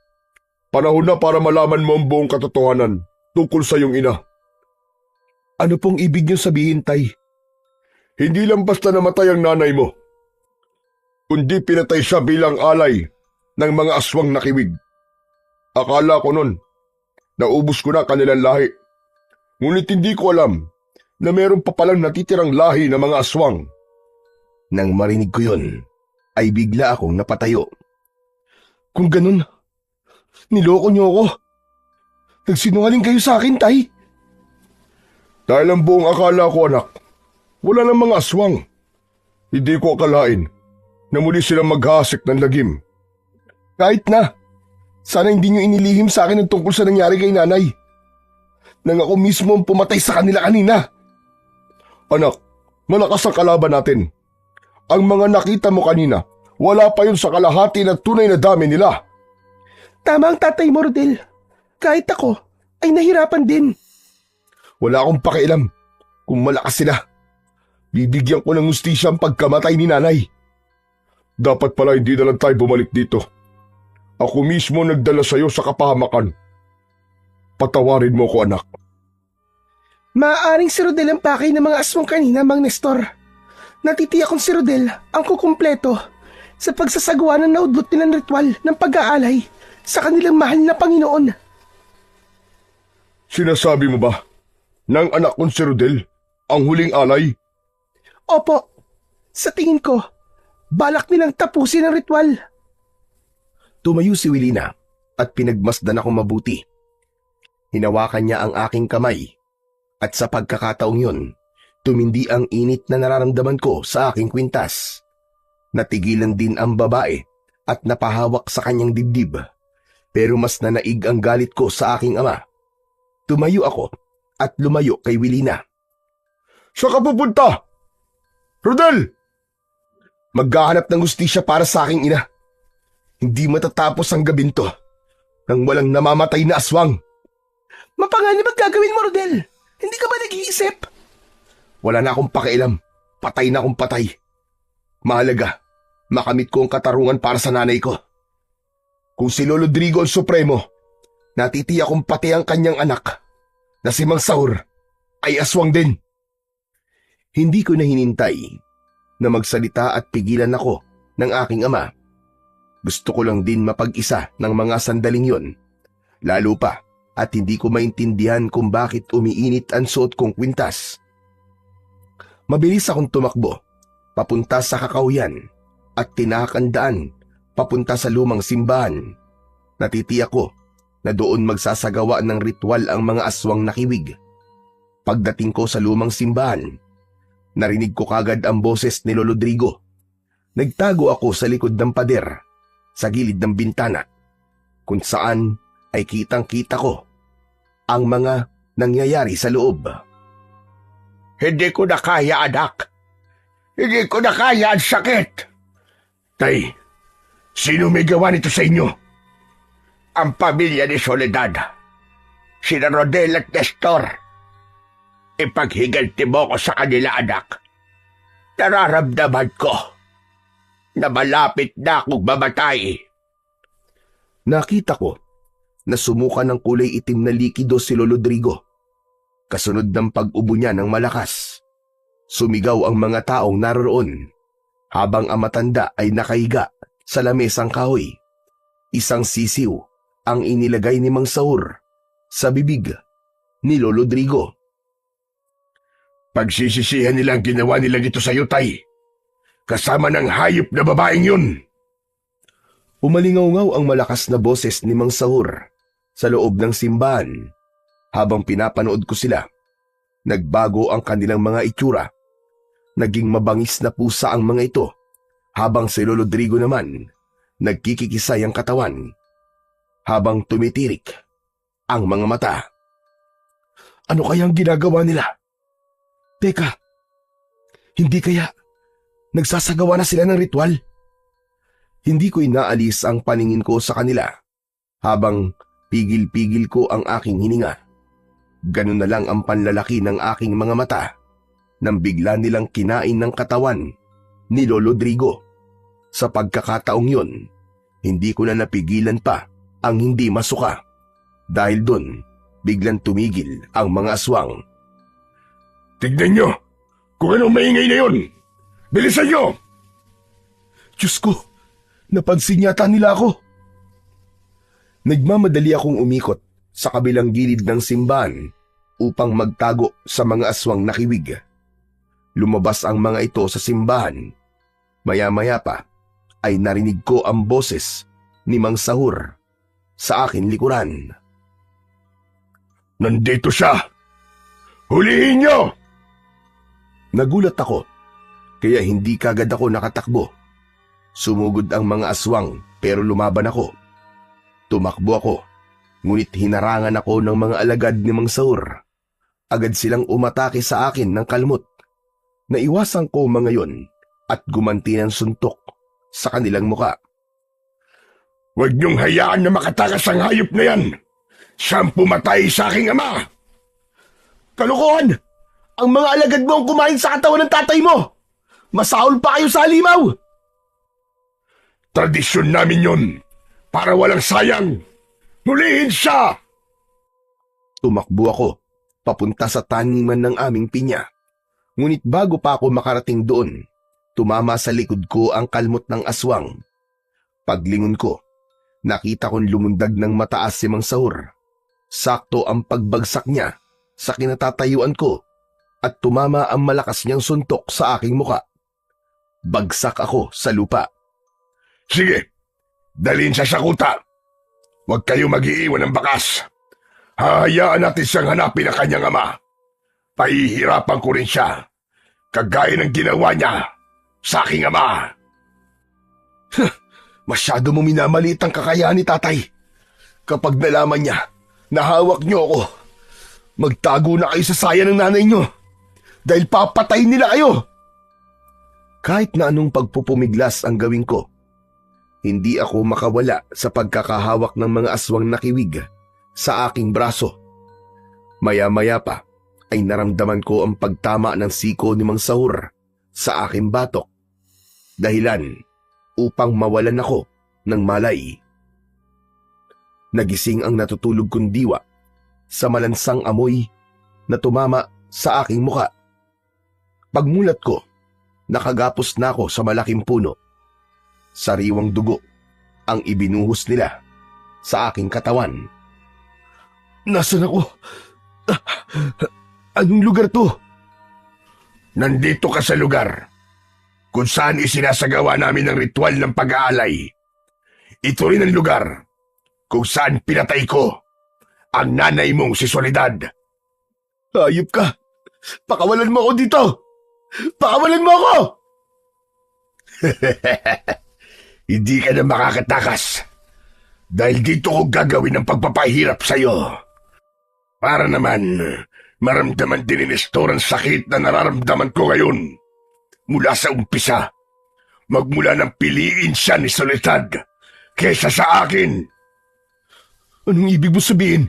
panahon na para malaman mo ang buong katotohanan tungkol sa iyong ina. Ano pong ibig niyo sabihin, tay? Hindi lang basta namatay ang nanay mo, kundi pinatay siya bilang alay ng mga aswang na kiwig. Akala ko nun, naubos ko na kanilang lahi. Ngunit hindi ko alam na meron pa palang natitirang lahi ng mga aswang. Nang marinig ko yun, ay bigla akong napatayo. Kung ganun, niloko niyo ako. Nagsinungaling kayo sa akin, tay. Dahil ang buong akala ko, anak, wala ng mga aswang. Hindi ko akalain na muli silang maghasik ng lagim. Kahit na, sana hindi niyo inilihim sa akin ang tungkol sa nangyari kay nanay. Nang ako mismo ang pumatay sa kanila kanina. Anak, malakas ang kalaban natin. Ang mga nakita mo kanina, wala pa yun sa kalahati ng tunay na dami nila. Tama ang tatay mo, Rodel. Kahit ako, ay nahirapan din. Wala akong pakialam kung malakas sila. Bibigyan ko ng hustisya ang pagkamatay ni nanay. Dapat pala hindi na lang tayo bumalik dito. Ako mismo nagdala sa'yo sa kapahamakan. Patawarin mo ko, anak. Maaaring si Rodel ang pakay ng mga aswang kanina, Mang Nestor. Natitiyak kong si Rodel ang kukumpleto sa pagsasagawa ng naudlot nilang ritual ng pag-aalay sa kanilang mahal na Panginoon. Sinasabi mo ba ng anak kong si Rodel ang huling alay? Opo, sa tingin ko, balak nilang tapusin ang ritual. Tumayo si Wilina at pinagmasdan ako mabuti. Hinawakan niya ang aking kamay at sa pagkakataong yun, tumindi ang init na nararamdaman ko sa aking kwintas. Natigilan din ang babae at napahawak sa kanyang dibdib. Pero mas nanaig ang galit ko sa aking ama. Tumayo ako at lumayo kay Wilina. Saan ka pupunta? Rodel! Maghahanap ng hustisya para sa aking ina. Hindi matatapos ang gabing to nang walang namamatay na aswang. Mapanganib ang gagawin mo, Rodel. Hindi ka ba nag-iisip? Wala na akong pakialam. Patay na akong patay. Mahalaga, makamit ko ang katarungan para sa nanay ko. Kung si Lolo Rodrigo ang supremo, natitiyak kong pati ang kanyang anak na si Mang Saur ay aswang din. Hindi ko na hinintay na magsalita at pigilan ako ng aking ama. Gusto ko lang din mapag-isa ng mga sandaling yon. Lalo pa at hindi ko maintindihan kung bakit umiinit ang suot kong kwintas. Mabilis akong tumakbo, papunta sa kakauyan at tinakandaan papunta sa lumang simbahan. Natitiyak ko na doon magsasagawa ng ritual ang mga aswang nakiwig. Pagdating ko sa lumang simbahan, narinig ko kagad ang boses ni Lolo Rodrigo. Nagtago ako sa likod ng pader, sa gilid ng bintana, kung saan ay kitang-kita ko ang mga nangyayari sa loob. Hindi ko na kaya, anak. Hindi ko na kaya ang sakit. Tay, sino may gawa nito sa inyo? Ang pamilya ni Soledad. Sina Rodel at Nestor. Ipaghiganti mo ko sa kanila, anak. Nararamdaman ko na malapit na akong mamatay. Nakita ko na sumuka ng kulay itim na likido si Lolo Rodrigo. Kasunod ng pag-ubo niya ng malakas, sumigaw ang mga taong naroon habang ang matanda ay nakahiga sa lamesang kahoy. Isang sisiw ang inilagay ni Mang Saur sa bibig ni Lolo Rodrigo. Pagsisisihan nilang ginawa nilang ito sa iyo, tay. Kasama ng hayop na babaeng yun. Umalingaw-ngaw ang malakas na boses ni Mang Saur sa loob ng simbahan. Habang pinapanood ko sila, nagbago ang kanilang mga itsura. Naging mabangis na pusa ang mga ito, habang si Lolo Rodrigo naman, nagkikikisay ang katawan, habang tumitirik ang mga mata. Ano kayang ginagawa nila? Teka, hindi kaya nagsasagawa na sila ng ritual? Hindi ko inaalis ang paningin ko sa kanila, habang pigil-pigil ko ang aking hininga. Ganun na lang ang panlalaki ng aking mga mata nang bigla nilang kinain ng katawan ni Lolo Rodrigo. Sa pagkakataong yun, hindi ko na napigilan pa ang hindi masuka. Dahil dun, biglang tumigil ang mga aswang. Tignan nyo! Kung anong maingay na yun! Bilisan nyo! Diyos ko, napansin yata nila ako. Nagmamadali akong umikot sa kabilang gilid ng simbahan upang magtago sa mga aswang na kiwig. Lumabas ang mga ito sa simbahan. Maya-maya pa ay narinig ko ang boses ni Mang Sahur sa akin likuran. Nandito siya! Hulihin nyo! Nagulat ako, kaya hindi kagad ako nakatakbo. Sumugod ang mga aswang pero lumaban ako. Tumakbo ako, ngunit hinarangan ako ng mga alagad ni Mang Sahur. Agad silang umatake sa akin ng kalmot. Naiwasan ko mga yon at gumanti ng suntok sa kanilang muka. Huwag niyong hayaan na makatakas ang hayop na yan! Siyang pumatay sa aking ama! Kalokohan! Ang mga alagad mo ang kumain sa katawan ng tatay mo! Masaol pa kayo sa halimaw! Tradisyon namin yun! Para walang sayang! Hulihin siya! Tumakbo ako, papunta sa taniman ng aming pinya. Ngunit bago pa ako makarating doon, tumama sa likod ko ang kalmot ng aswang. Paglingon ko, nakita kong lumundag ng mataas si Mang Sahur. Sakto ang pagbagsak niya sa kinatatayuan ko at tumama ang malakas niyang suntok sa aking muka. Bagsak ako sa lupa. Sige, dalhin siya sa kuta. Huwag kayo mag-iiwan ng bakas. Hahayaan natin siyang hanapin ang kanyang ama. Pahihirapan ko rin siya, kagaya ng ginawa niya sa aking ama. Masyado mo minamaliit ang kakayahan ni tatay. Kapag nalaman niya na hawak niyo ako, magtago na kayo sa saya ng nanay niyo dahil papatayin nila kayo. Kahit na anong pagpupumiglas ang gawin ko, hindi ako makawala sa pagkakahawak ng mga aswang na kiwig sa aking braso. Maya-maya pa ay naramdaman ko ang pagtama ng siko ni Mang Sahur sa aking batok. Dahilan upang mawalan ako ng malay. Nagising ang natutulog kong diwa sa malansang amoy na tumama sa aking muka. Pagmulat ko, nakagapos na ako sa malaking puno. Sariwang dugo ang ibinuhos nila sa aking katawan. Nasaan ako? Anong lugar to? Nandito ka sa lugar kung saan isinasagawa namin ang ritual ng pag-aalay. Ito rin ang lugar kung saan pinatay ko ang nanay mong si Soledad. Hayop ka! Pakawalan mo ako dito! Pakawalan mo ako! Hindi ka na makakatakas dahil dito ko gagawin ang pagpapahirap sa'yo. Para naman maramdaman din ni Nestor ang sakit na nararamdaman ko ngayon. Mula sa umpisa, magmula nang piliin siya ni Soledad kesa sa akin. Anong ibig mo sabihin?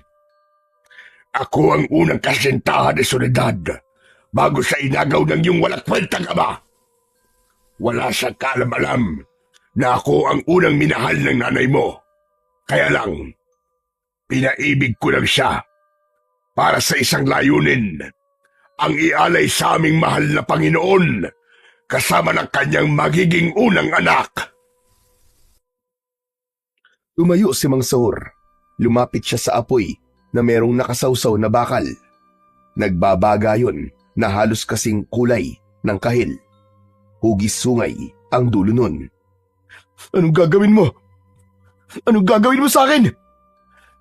Ako ang unang kasintahan ni Soledad bago siya inagaw ng iyong walang kwentang ama. Wala siyang kaalam-alam na ako ang unang minahal ng nanay mo. Kaya lang, pinaibig ko lang siya para sa isang layunin, ang ialay sa aming mahal na Panginoon kasama ng kanyang magiging unang anak. Tumayo si Mang Sahur. Lumapit siya sa apoy na merong nakasawsaw na bakal. Nagbabaga yun na halos kasing kulay ng kahil. Hugis sungay ang dulo nun. Anong gagawin mo? Anong gagawin mo sa akin?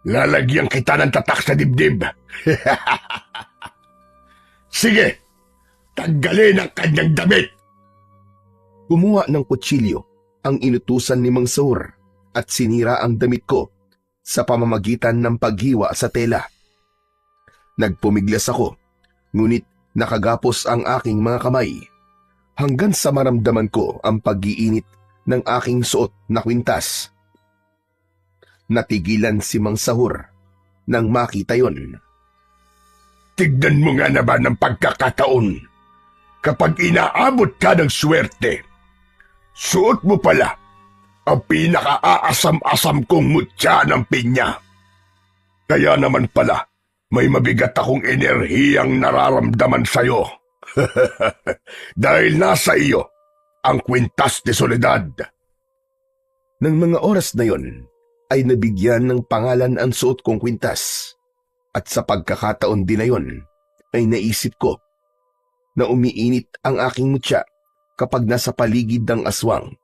lalagyan kita ng tatak sa dibdib. Sige, tanggalin ang kanyang damit. Kumuha ng kutsilyo ang inutusan ni Mang Sahur at sinira ang damit ko sa pamamagitan ng paghiwa sa tela. Nagpumiglas ako, ngunit nakagapos ang aking mga kamay hanggang sa maramdaman ko ang pag-iinit ng aking suot na kwintas. Natigilan si Mang Sahur nang makita yon. Tignan mo nga naman ang pagkakataon. Kapag inaabot ka ng swerte, suot mo pala ang pinaka-aasam-asam kong mutya ng pinya. Kaya naman pala, may mabigat akong enerhiyang nararamdaman sa'yo. Dahil nasa iyo ang kwintas de Soledad. Nang mga oras na yon, ay nabigyan ng pangalan ang suot kong kwintas. At sa pagkakataon din na yon, ay naisip ko na umiinit ang aking mutya kapag nasa paligid ng aswang.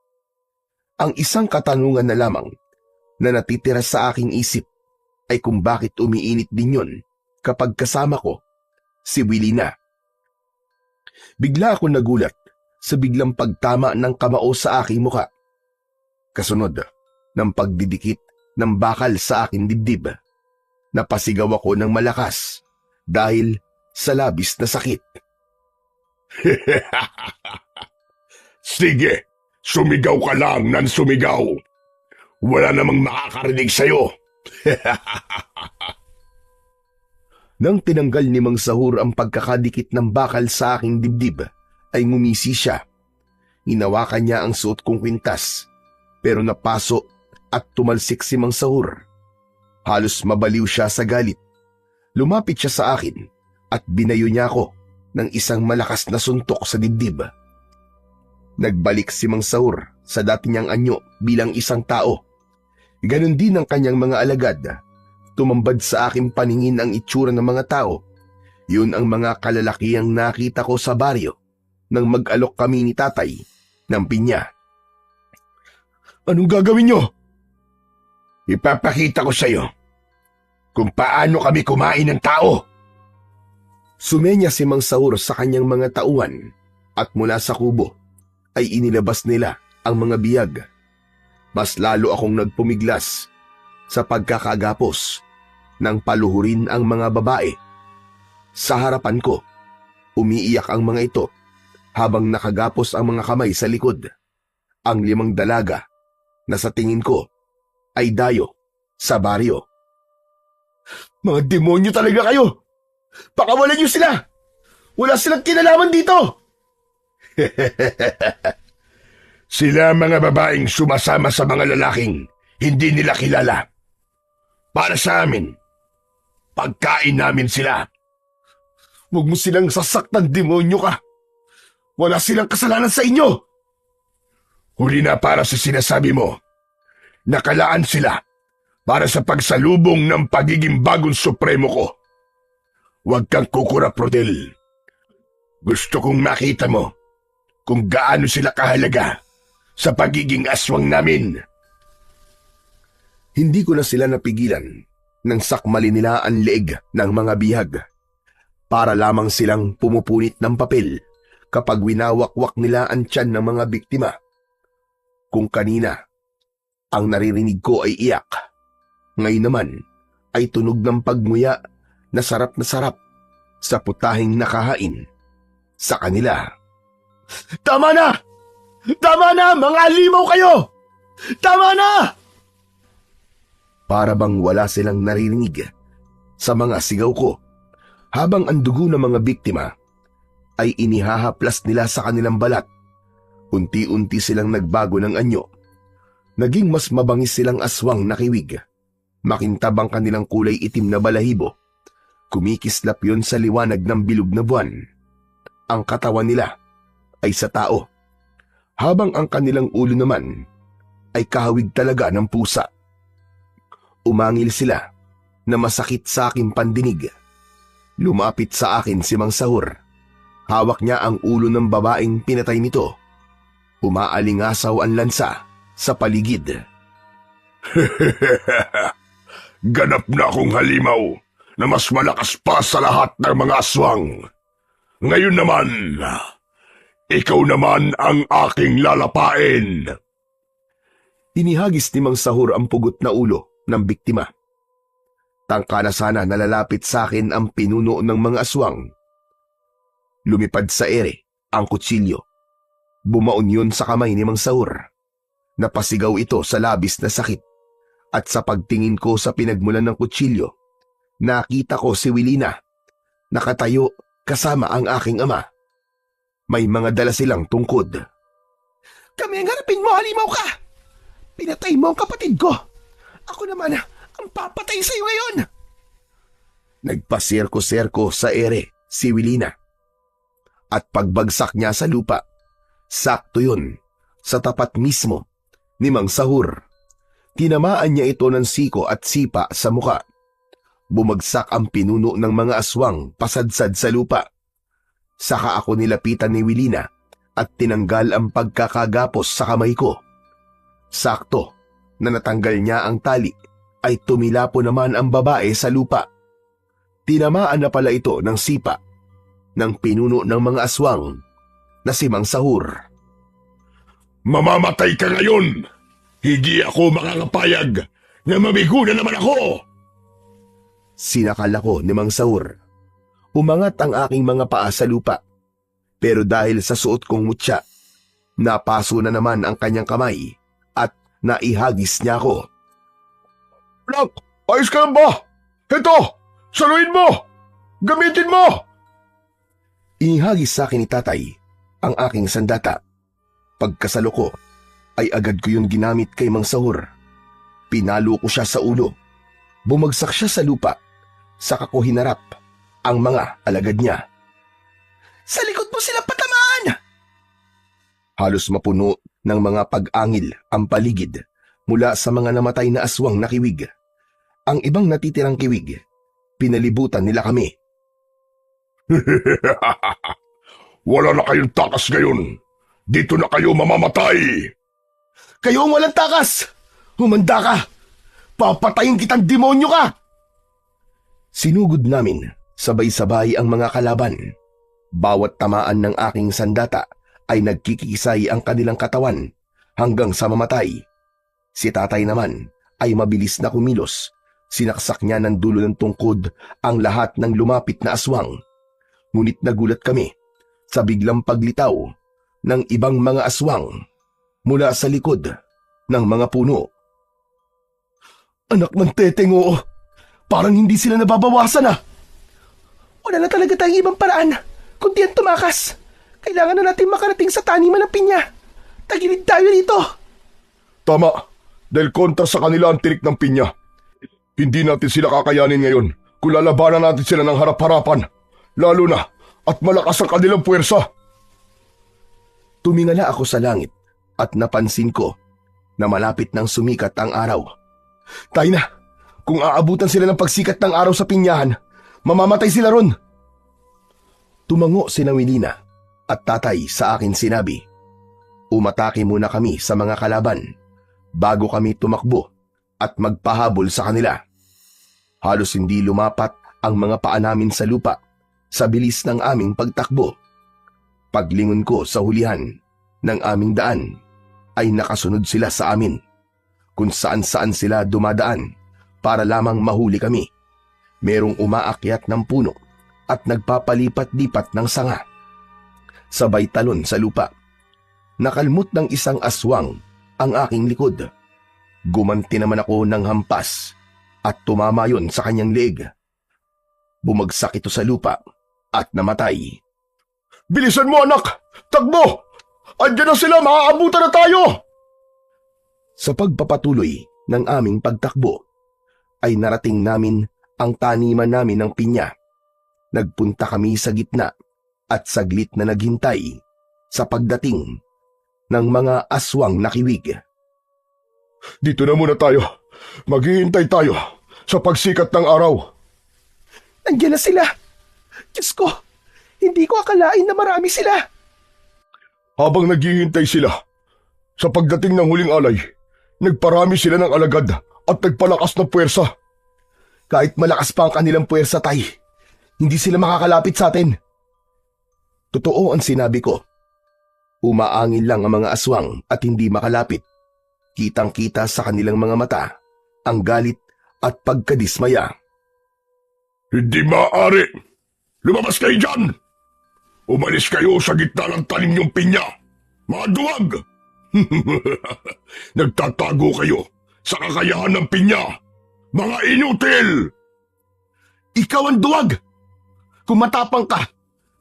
Ang isang katanungan na lamang na natitira sa aking isip ay kung bakit umiinit din yon kapag kasama ko si Willie na. Bigla ako nagulat sa biglang pagtama ng kamao sa aking muka. Kasunod ng pagdidikit ng bakal sa aking dibdib. Napasigaw ako ng malakas dahil sa labis na sakit. Sige, sumigaw ka lang ng sumigaw. Wala namang makakarinig sa'yo. Nang tinanggal ni Mang Sahur ang pagkakadikit ng bakal sa aking dibdib, ay ngumisi siya. Hinawakan niya ang suot kong kwintas, pero napaso at tumalsik si Mang Sahur. Halos mabaliw siya sa galit. Lumapit siya sa akin at binayo niya ako ng isang malakas na suntok sa dibdib. Nagbalik si Mang Sahur sa dati niyang anyo bilang isang tao. Ganon din ang kanyang mga alagad. Tumambad sa aking paningin ang itsura ng mga tao. Yun ang mga kalalakihang nakita ko sa baryo nang mag-alok kami ni tatay ng pinya. Anong gagawin niyo? Ipapakita ko sa'yo kung paano kami kumain ng tao. Sumenya si Mang Sahur sa kanyang mga tauhan at mula sa kubo ay inilabas nila ang mga biyag. Mas lalo akong nagpumiglas sa pagkakagapos nang paluhurin ang mga babae. Sa harapan ko, umiiyak ang mga ito habang nakagapos ang mga kamay sa likod. Ang 5 dalaga na sa tingin ko ay dayo sa baryo. Mga demonyo talaga kayo! Pakawalan niyo sila! Wala silang kinalaman dito! Sila mga babaeng sumasama sa mga lalaking hindi nila kilala. Para sa amin, pagkain namin sila. Huwag mo silang sasaktan, demonyo ka! Wala silang kasalanan sa inyo! Huli na para sa sinasabi mo. Nakalaan sila para sa pagsalubong ng pagiging bagong supremo ko. Huwag kang kukurap, Rodel. Gusto kong makita mo kung gaano sila kahalaga sa pagiging aswang namin. Hindi ko na sila napigilan nang sakmali nila ang leeg ng mga bihag. Para lamang silang pumupunit ng papel kapag winawakwak nila ang tiyan ng mga biktima. Kung kanina, ang naririnig ko ay iyak. Ngayon naman ay tunog ng pagmuya na sarap sa putahing nakahain sa kanila. Tama na! Tama na! Mga alimaw kayo! Tama na! Para bang wala silang naririnig sa mga sigaw ko habang ang dugo ng mga biktima ay inihahaplas nila sa kanilang balat. Unti-unti silang nagbago ng anyo. Naging mas mabangis silang aswang na kiwig. Makintab ang kanilang kulay itim na balahibo. Kumikislap yon sa liwanag ng bilog na buwan. Ang katawan nila ay sa tao, habang ang kanilang ulo naman ay kahawig talaga ng pusa. Umangil sila na masakit sa aking pandinig. Lumapit sa akin si Mang Sahur. Hawak niya ang ulo ng babaeng pinatay nito. Umaalingasaw ang lansa sa paligid. Ganap na akong halimaw na mas malakas pa sa lahat ng mga aswang. Ngayon naman, ikaw naman ang aking lalapain. Inihagis ni Mang Sahur ang pugot na ulo ng biktima. Tangka na sana nalalapit sa akin ang pinuno ng mga aswang. Lumipad sa ere ang kutsilyo. Bumaon yun sa kamay ni Mang Sahur. Napasigaw ito sa labis na sakit. At sa pagtingin ko sa pinagmulan ng kutsilyo, nakita ko si Wilina, nakatayo kasama ang aking ama. May mga dala silang tungkod. Kami ang harapin mo, halimaw ka! Pinatay mo ang kapatid ko! Ako naman ang papatay sa'yo ngayon! Nagpaserko-serko sa ere si Wilina. At pagbagsak niya sa lupa, sakto yun sa tapat mismo ni Mang Sahur. Tinamaan niya ito ng siko at sipa sa muka. Bumagsak ang pinuno ng mga aswang pasadsad sa lupa. Saka ako nilapitan ni Wilina at tinanggal ang pagkakagapos sa kamay ko. Sakto na natanggal niya ang tali ay tumilapo naman ang babae sa lupa. Tinamaan na pala ito ng sipa ng pinuno ng mga aswang na si Mang Sahur. Mamamatay ka ngayon! Hindi ako makakapayag na mabigo na naman ako! Sinakal ako ni Mang Sahur. Umangat ang aking mga paa sa lupa. Pero dahil sa suot kong mutya, napaso na naman ang kanyang kamay at naihagis niya ako. Anak, ayos ka lang ba? Ito, saluin mo! Gamitin mo! Inihagis sa akin ni tatay ang aking sandata. Pagkasalo ko, ay agad ko yun ginamit kay Mang Sahur. Pinalo ko siya sa ulo. Bumagsak siya sa lupa. Saka ko hinarap ang mga alagad niya. Sa likod mo sila patamaan! Halos mapuno ng mga pag-angil ang paligid mula sa mga namatay na aswang na kiwig. Ang ibang natitirang kiwig, pinalibutan nila kami. Wala na kayong takas ngayon. Dito na kayo mamamatay! Kayo ang walang takas! Humanda ka! Papatayin kitang demonyo ka! Sinugod namin sabay-sabay ang mga kalaban. Bawat tamaan ng aking sandata ay nagkikisay ang kanilang katawan hanggang sa mamatay. Si tatay naman ay mabilis na kumilos. Sinaksak niya ng dulo ng tungkod ang lahat ng lumapit na aswang. Ngunit nagulat kami sa biglang paglitaw ng ibang mga aswang mula sa likod ng mga puno. Anak ng teteng, oo. Parang hindi sila nababawasan ah. Wala na talaga tayong ibang paraan kundi ang tumakas. Kailangan na natin makarating sa taniman ng pinya. Tagilid tayo dito. Tama, dahil kontra sa kanila ang tinik ng pinya. Hindi natin sila kakayanin ngayon kung lalabanan natin sila ng harap-harapan. Lalo na at malakas ang kanilang puwersa. Tumingala ako sa langit at napansin ko na malapit nang sumikat ang araw. Tayo na. Kung aabutan sila ng pagsikat ng araw sa pinyahan, mamamatay sila ron. Tumango si Wilina at tatay sa akin sinabi. Umatake muna kami sa mga kalaban bago kami tumakbo at magpahabol sa kanila. Halos hindi lumapat ang mga paa namin sa lupa sa bilis ng aming pagtakbo. Paglingon ko sa hulihan ng aming daan ay nakasunod sila sa amin. Kung saan-saan sila dumadaan para lamang mahuli kami. Merong umaakyat ng puno at nagpapalipat-lipat ng sanga. Sabay talon sa lupa. Nakalmot ng isang aswang ang aking likod. Gumanti naman ako ng hampas at tumama yon sa kanyang leeg. Bumagsak ito sa lupa at namatay. Bilisan mo, anak! Takbo! Andiyan na sila! Maaabutan na tayo! Sa pagpapatuloy ng aming pagtakbo, ay narating namin ang taniman namin ng pinya. Nagpunta kami sa gitna at saglit na naghintay sa pagdating ng mga aswang na kiwig. Dito na muna tayo. Maghihintay tayo sa pagsikat ng araw. Nandiyan na sila. Diyos ko, hindi ko akalain na marami sila. Habang naghihintay sila, sa pagdating ng huling alay, nagparami sila ng alagad at nagpalakas ng puwersa. Kahit malakas pa ang kanilang puwersa, Tay, hindi sila makakalapit sa atin. Totoo ang sinabi ko. Umaangin lang ang mga aswang at hindi makalapit. Kitang-kita sa kanilang mga mata ang galit at pagkadismaya. Hindi maaari! Lumabas kayo dyan! Umalis kayo sa gitna ng tanim niyong pinya! Mga duwag! Nagtatago kayo sa kakayahan ng pinya! Mga inutil! Ikaw ang duwag! Kung matapang ka,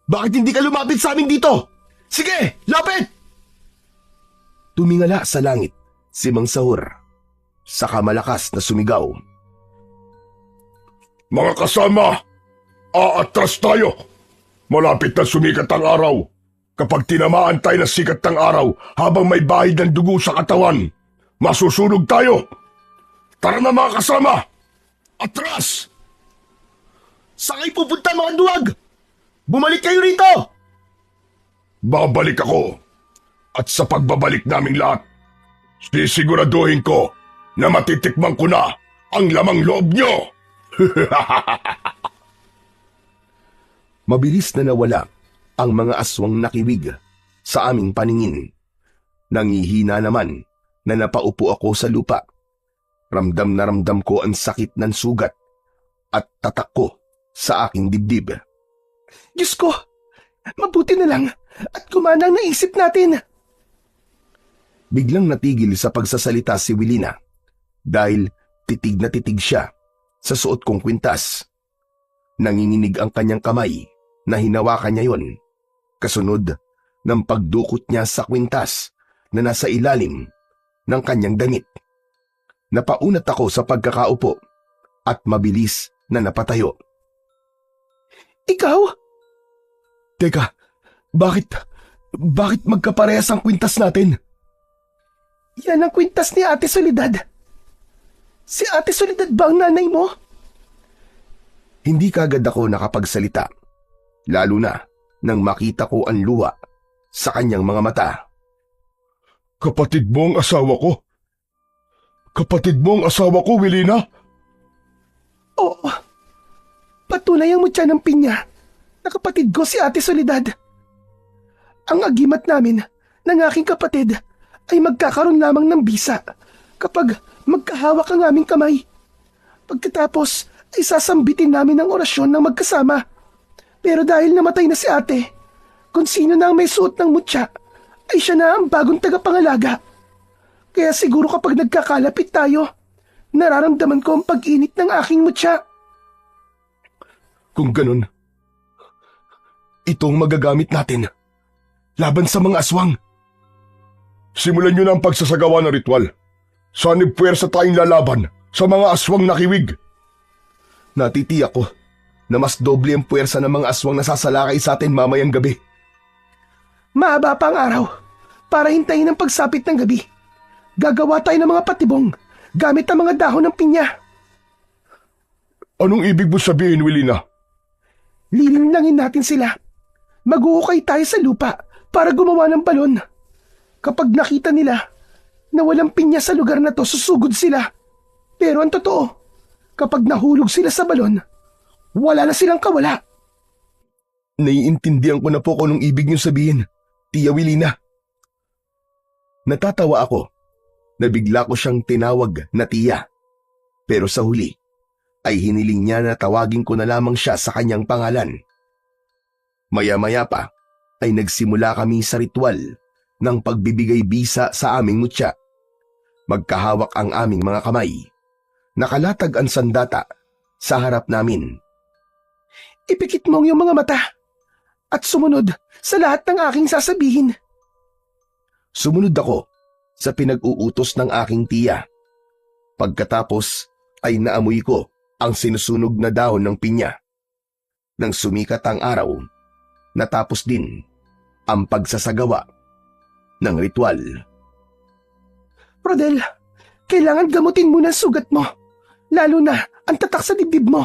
bakit hindi ka lumapit sa amin dito? Sige, lapit! Tumingala sa langit si Mang Sahur, saka malakas na sumigaw. Mga kasama, aatras tayo! Malapit na sumikat ang araw. Kapag tinamaan tayo ng sikat ng araw habang may bahid ng dugo sa katawan, masusunog tayo! Tara na mga kasama! Atras! Saan kayo pupunta mga duwag? Bumalik kayo rito! Babalik ako. At sa pagbabalik naming lahat, sisiguraduhin ko na matitikman ko na ang lamang loob nyo! Mabilis na nawala ang mga aswang nakiwig sa aming paningin. Nangihina naman na napaupo ako sa lupa. Ramdam na ramdam ko ang sakit ng sugat at tatak ko sa aking dibdib. Diyos ko, mabuti na lang at gumana ang naisip natin. Biglang natigil sa pagsasalita si Wilina dahil titig na titig siya sa suot kong kwintas. Nanginginig ang kanyang kamay na hinawakan niya yon, kasunod ng pagdukot niya sa kwintas na nasa ilalim ng kanyang damit. Napaunat ako sa pagkakaupo at mabilis na napatayo. Ikaw? Teka, bakit magkaparehas ang kwintas natin? Yan ang kwintas ni Ate Soledad. Si Ate Soledad ba ang nanay mo? Hindi kagad ako nakapagsalita, lalo na nang makita ko ang luha sa kanyang mga mata. Kapatid mo ang asawa ko? Kapatid mo ang asawa ko, Wilina? Oo. Patunay ang mutya ng pinya na kapatid ko si Ate Soledad. Ang agimat namin ng aking kapatid ay magkakaroon lamang ng bisa kapag magkahawak ang aming kamay. Pagkatapos ay sasambitin namin ang orasyon ng magkasama. Pero dahil namatay na si ate, kung sino na ang may suot ng mutya, ay siya na ang bagong tagapangalaga. Kaya siguro kapag nagkakalapit tayo, nararamdaman ko ang pag-init ng aking mutya. Kung ganun, itong magagamit natin laban sa mga aswang. Simulan nyo na ang pagsasagawa ng ritual. Sanib puwersa tayong lalaban sa mga aswang nakiwig. Natitiyak ko na mas doble ang puwersa ng mga aswang na sasalakay sa atin mamayang gabi. Mahaba pa ang araw para hintayin ang pagsapit ng gabi. Gagawa tayo ng mga patibong gamit ang mga dahon ng pinya. Anong ibig mo sabihin, Wilina? Lilinlangin natin sila. Mag-uukay tayo sa lupa para gumawa ng balon. Kapag nakita nila na walang pinya sa lugar na to, susugod sila. Pero ang totoo, kapag nahulog sila sa balon, wala na silang kawala. Naiintindihan ko na po kung anong ibig niyong sabihin, Tia Wilina. Natatawa ako na bigla ko siyang tinawag na tiya. Pero sa huli ay hiniling niya na tawagin ko na lamang siya sa kanyang pangalan. Maya-maya pa ay nagsimula kami sa ritual ng pagbibigay bisa sa aming mutya. Magkahawak ang aming mga kamay. Nakalatag ang sandata sa harap namin. Ipikit mo ang iyong mga mata at sumunod sa lahat ng aking sasabihin. Sumunod ako sa pinag-uutos ng aking tiya. Pagkatapos ay naamoy ko ang sinusunog na dahon ng pinya. Nang sumikat ang araw, natapos din ang pagsasagawa ng ritual. Rodel, kailangan gamutin mo ng sugat mo, lalo na ang tatak sa dibdib mo.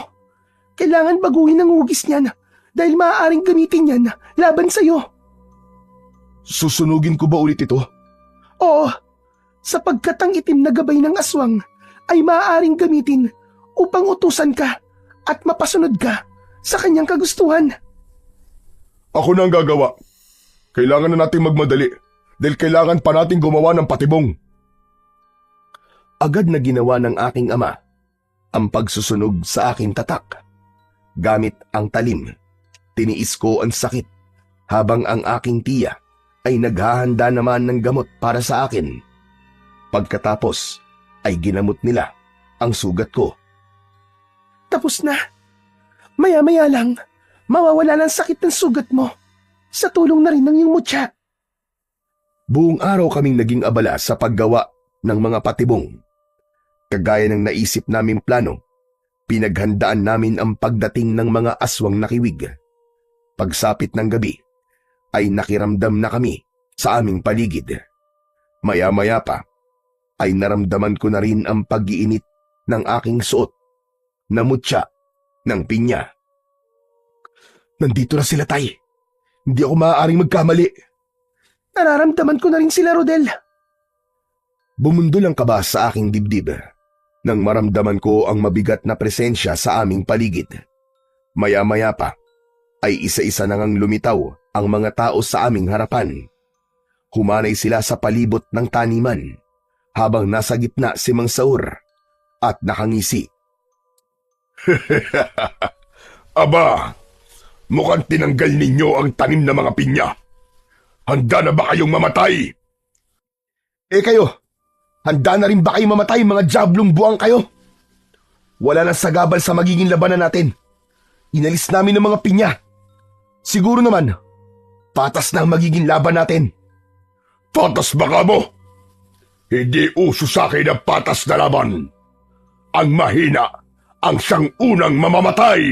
Kailangan baguhin ang hugis niyan dahil maaaring gamitin yan laban sa'yo. Susunugin ko ba ulit ito? Oo, sapagkat ang itim na gabay ng aswang ay maaaring gamitin upang utusan ka at mapasunod ka sa kanyang kagustuhan. Ako na ang gagawa. Kailangan na nating magmadali dahil kailangan pa nating gumawa ng patibong. Agad na ginawa ng aking ama ang pagsusunog sa aking tatak. Gamit ang talim, tiniis ko ang sakit habang ang aking tiya ay naghahanda naman ng gamot para sa akin. Pagkatapos ay ginamot nila ang sugat ko. Tapos na. Maya-maya lang, mawawala ng sakit ng sugat mo. Sa tulong na rin ng iyong mutya. Buong araw kaming naging abala sa paggawa ng mga patibong. Kagaya ng naisip naming plano, pinaghandaan namin ang pagdating ng mga aswang nakiwig. Pagsapit ng gabi, ay nakiramdam na kami sa aming paligid. Maya-maya pa, ay naramdaman ko na rin ang pag-iinit ng aking suot na mutya ng pinya. Nandito na sila, Tay. Hindi ako maaaring magkamali. Nararamdaman ko na rin sila, Rodel. Bumundol ang kaba sa aking dibdib nang maramdaman ko ang mabigat na presensya sa aming paligid. Maya-maya pa, ay isa-isa na ngang lumitaw ang mga tao sa aming harapan. Humanay sila sa palibot ng taniman habang nasa gitna si Mang Saur at nakangisi. Aba, mukhang tinanggal ninyo ang tanim na mga pinya. Handa na ba kayong mamatay? Kayo, handa na rin ba kayo mamatay mga diablong buwang kayo? Wala nang sagabal sa magiging labanan natin. Inalis namin ang mga pinya. Siguro naman, patas na ang magiging laban natin. Patas ba ka mo? Hindi uso sa akin ang patas na laban. Ang mahina ang siyang unang mamamatay.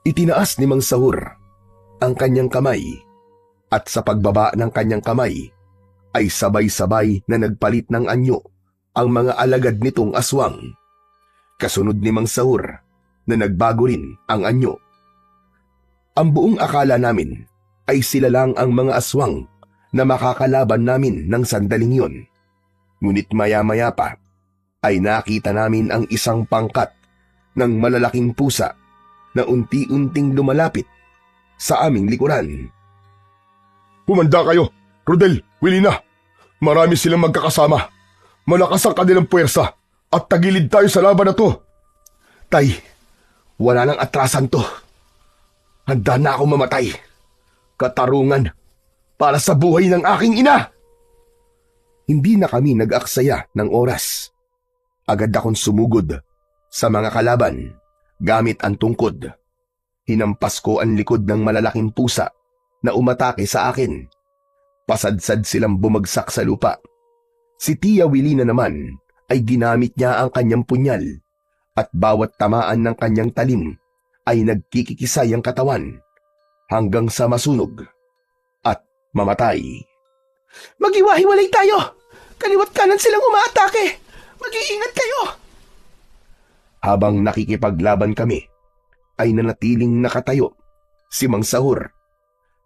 Itinaas ni Mang Sahur ang kanyang kamay at sa pagbaba ng kanyang kamay ay sabay-sabay na nagpalit ng anyo ang mga alagad nitong aswang. Kasunod ni Mang Sahur na nagbago rin ang anyo. Ang buong akala namin ay sila lang ang mga aswang na makakalaban namin ng sandaling yon. Ngunit maya-maya pa ay nakita namin ang isang pangkat ng malalaking pusa na unti-unting lumalapit sa aming likuran. Humanda kayo, Rodel, Wilina. Marami silang magkakasama. Malakas ang kanilang puwersa at tagilid tayo sa laban na to. Tay, wala nang atrasan to. Handa na akong mamatay. Katarungan para sa buhay ng aking ina. Hindi na kami nag-aksaya ng oras. Agad akong sumugod sa mga kalaban gamit ang tungkod. Hinampas ko ang likod ng malalaking pusa na umatake sa akin. Pasadsad silang bumagsak sa lupa. Si Tia Wilina naman ay ginamit niya ang kanyang punyal at bawat tamaan ng kanyang talim ay nagkikikisay ang katawan hanggang sa masunog at mamatay. Maghiwa-hiwalay tayo! Kaliwat kanan silang umaatake! Mag-iingat kayo! Habang nakikipaglaban kami, ay nanatiling nakatayo si Mang Sahur.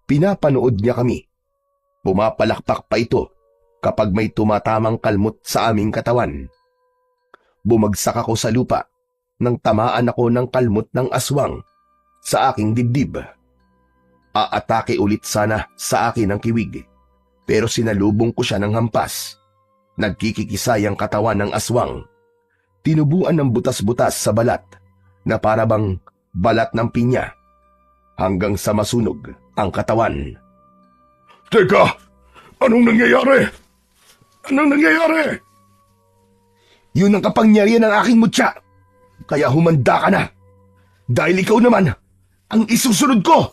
Pinapanood niya kami. Pumapalakpak pa ito kapag may tumatamang kalmot sa aming katawan. Bumagsak ako sa lupa nang tamaan ako ng kalmot ng aswang sa aking dibdib. Aatake ulit sana sa akin ang kiwig, pero sinalubong ko siya ng hampas. Nagkikikisay ang katawan ng aswang. Tinubuan ng butas-butas sa balat na parabang balat ng pinya hanggang sa masunog ang katawan. Teka! Anong nangyayari? Anong nangyayari? Yun ang kapangyarihan ng aking mutya. Kaya humanda ka na. Dahil ikaw naman ang isusunod ko.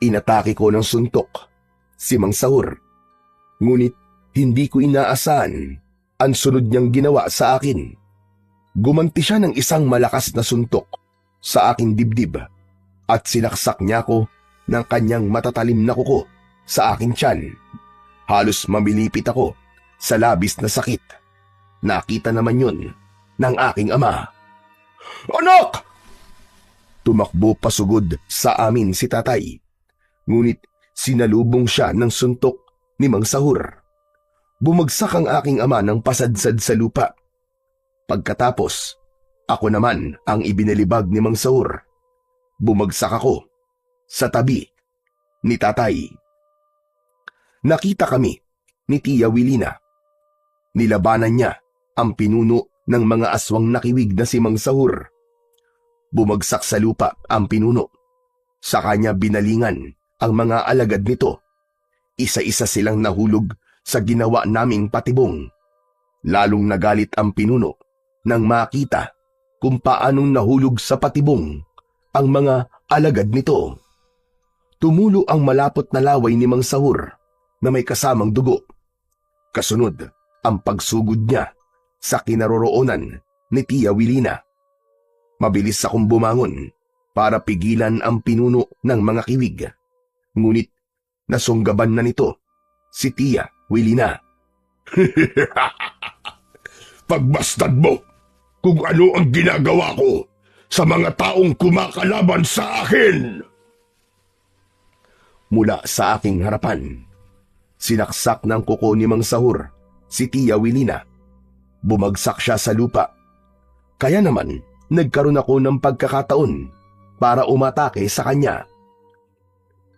Inatake ko ng suntok si Mang Sahur. Ngunit hindi ko inaasahan ang sunod niyang ginawa sa akin. Gumanti siya ng isang malakas na suntok sa aking dibdib at sinaksak niya ako ng kanyang matatalim na kuko sa aking tiyan. Halos mamilipit ako sa labis na sakit. Nakita naman yun ng aking ama. Anak! Tumakbo pasugod sa amin si tatay. Ngunit sinalubong siya ng suntok ni Mang Sahur. Bumagsak ang aking ama ng pasadsad sa lupa Pagkatapos, ako naman ang ibinalibag ni Mang Saur. Bumagsak ako sa tabi ni tatay. Nakita kami ni Tia Wilina. Nilabanan niya ang pinuno ng mga aswang nakiwig na si Mang Saur. Bumagsak sa lupa ang pinuno. Sa kanya binalingan ang mga alagad nito. Isa-isa silang nahulog sa ginawa naming patibong. Lalong nagalit ang pinuno nang makita kung paanong nahulog sa patibong ang mga alagad nito. Tumulo ang malapot na laway ni Mang Saur na may kasamang dugo. Kasunod ang pagsugod niya sa kinaroroonan ni Tia Wilina. Mabilis akong bumangon para pigilan ang pinuno ng mga kiwig. Ngunit nasunggaban na nito si Tia Wilina. Pagbastad mo kung ano ang ginagawa ko sa mga taong kumakalaban sa akin. Mula sa aking harapan, sinaksak ng kuko ni Mang Saur si Tia Wilina. Bumagsak siya sa lupa. Kaya naman, nagkaroon ako ng pagkakataon para umatake sa kanya.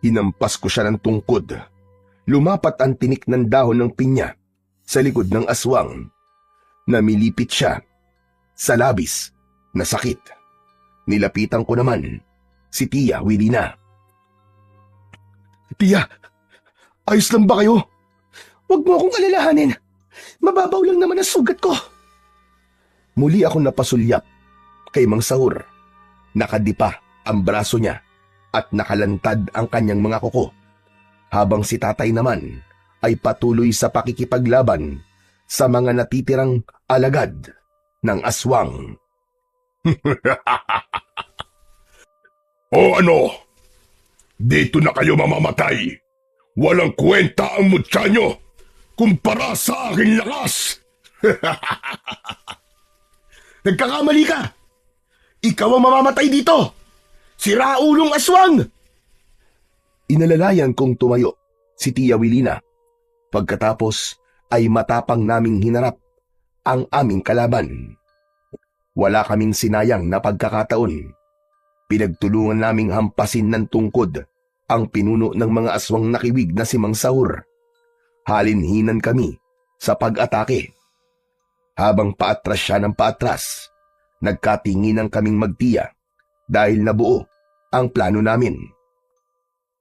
Hinampas ko siya ng tungkod. Lumapat ang tinik ng dahon ng pinya sa likod ng aswang. Namilipit siya sa labis na sakit. Nilapitan ko naman si Tia Wilina. Tia, ayos lang ba kayo? Huwag mo akong alalahanin. Mababaw lang naman ang sugat ko. Muli ako napasulyap kay Mang Saur. Nakadipa ang braso niya at nakalantad ang kanyang mga kuko, habang si tatay naman ay patuloy sa pakikipaglaban sa mga natitirang alagad ng aswang. O ano? Dito na kayo mamamatay. Walang kwenta ang mutya nyo kumpara sa aking lakas. Nagkakamali ka. Ikaw ang mamamatay dito. Siraulong aswang! Inalalayan kong tumayo si Tia Wilina. Pagkatapos ay matapang naming hinarap ang aming kalaban. Wala kaming sinayang na pagkakataon. Pinagtulungan naming hampasin ng tungkod ang pinuno ng mga aswang nakiwig na si Mang Saur. Halinhinan kami sa pag-atake. Habang paatras siya ng paatras, nagkatinginan kaming magtiya dahil nabuo ang plano namin.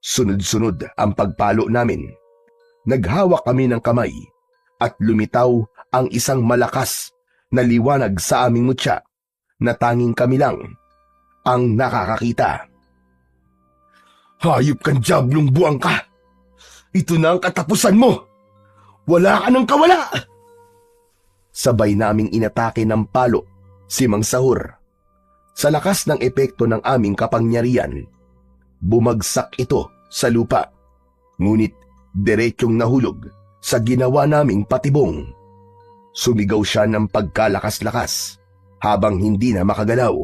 Sunod-sunod ang pagpalo namin. Naghawak kami ng kamay at lumitaw ang isang malakas na liwanag sa aming mutya na tanging kami lang ang nakakakita. Hayop kang diablong buwang ka. Ito na ang katapusan mo. Wala ka ng kawala. Sabay naming inatake ng palo si Mang Saur. Sa lakas ng epekto ng aming kapangyarihan, bumagsak ito sa lupa. Ngunit diretsong nahulog sa ginawa naming patibong. Sumigaw siya ng pagkalakas-lakas habang hindi na makagalaw.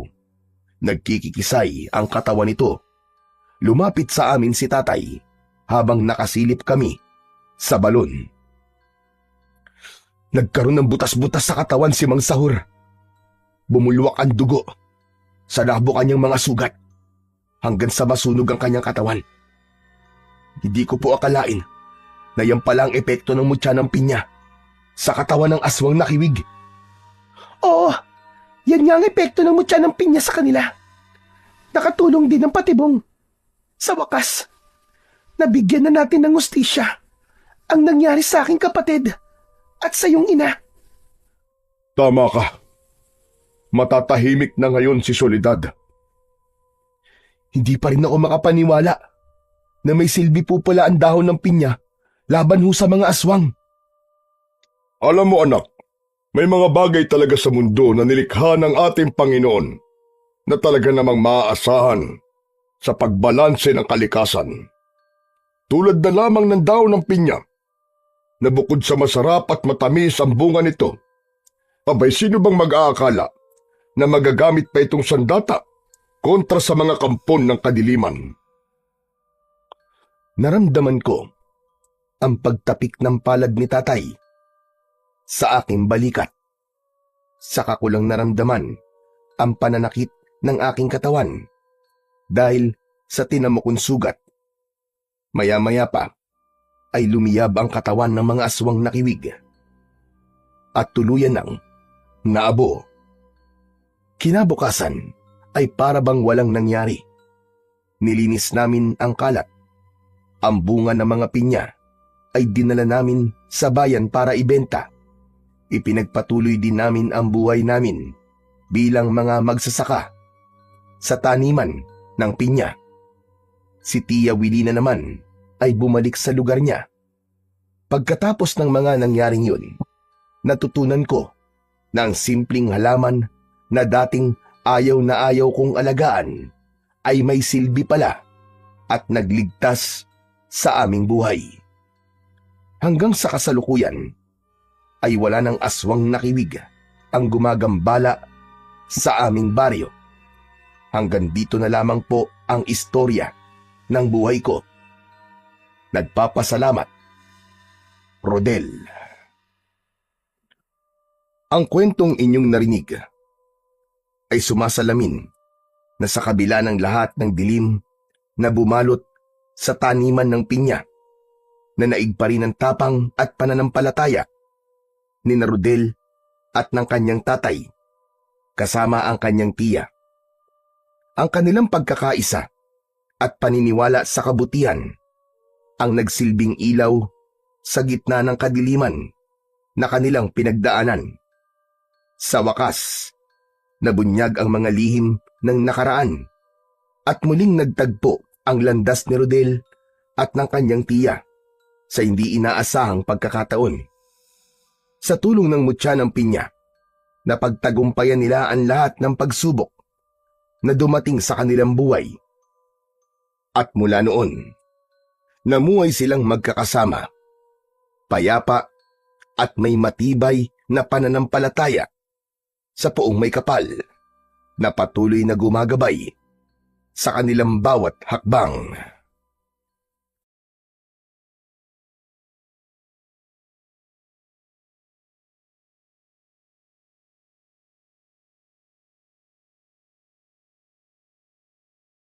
Nagkikikisay ang katawan nito. Lumapit sa amin si tatay habang nakasilip kami sa balon. Nagkaroon ng butas-butas sa katawan si Mang Saur. Bumulwak ang dugo. Salabo kanyang mga sugat hanggang sa masunog ang kanyang katawan. Hindi ko po akalain na yan pala ang epekto ng mutya ng pinya sa katawan ng aswang nakiwig. Oo, yan nga ang epekto ng mutya ng pinya sa kanila. Nakatulong din ang patibong. Sa wakas, nabigyan na natin ng hustisya ang nangyari sa aking kapatid at sa iyong ina. Tama ka. Matatahimik na ngayon si Soledad. Hindi pa rin ako makapaniwala na may silbi po pala ang dahon ng pinya laban ho sa mga aswang. Alam mo anak, may mga bagay talaga sa mundo na nilikha ng ating Panginoon na talaga namang maaasahan sa pagbalanse ng kalikasan. Tulad na lamang ng dahon ng pinya, na bukod sa masarap at matamis ang bunga nito, abay sino bang mag-aakala na magagamit pa itong sandata kontra sa mga kampon ng kadiliman? Naramdaman ko ang pagtapik ng palad ni tatay sa aking balikat. Saka ko lang naramdaman ang pananakit ng aking katawan dahil sa tinamukong sugat. Maya-maya pa ay lumiyab ang katawan ng mga aswang nakiwig at tuluyan ng naabo. Kinabukasan ay para bang walang nangyari. Nilinis namin ang kalat. Ang bunga ng mga pinya ay dinala namin sa bayan para ibenta. Ipinagpatuloy din namin ang buhay namin bilang mga magsasaka sa taniman ng pinya. Si Tia Wilina naman ay bumalik sa lugar niya. Pagkatapos ng mga nangyaring yun, natutunan ko na ang simpleng halaman na dating ayaw na ayaw kong alagaan ay may silbi pala at nagligtas sa aming buhay. Hanggang sa kasalukuyan ay wala ng aswang nakiwig ang gumagambala sa aming baryo. Hanggang dito na lamang po ang istorya ng buhay ko. Nagpapasalamat, Rodel. Ang kwentong inyong narinig ay sumasalamin na sa kabila ng lahat ng dilim na bumalot sa taniman ng pinya, na naig pa rin ang tapang at pananampalataya ni na Rodel at ng kanyang tatay, kasama ang kanyang tiya. Ang kanilang pagkakaisa at paniniwala sa kabutihan ang nagsilbing ilaw sa gitna ng kadiliman na kanilang pinagdaanan. Sa wakas, nabunyag ang mga lihim ng nakaraan at muling nagtagpo ang landas ni Rodel at ng kanyang tiya sa hindi inaasahang pagkakataon. Sa tulong ng mutya ng pinya, napagtagumpayan nila ang lahat ng pagsubok na dumating sa kanilang buhay. At mula noon, namuhay silang magkakasama, payapa at may matibay na pananampalataya sa Poong May Kapal na patuloy na gumagabay sa kanilang bawat hakbang.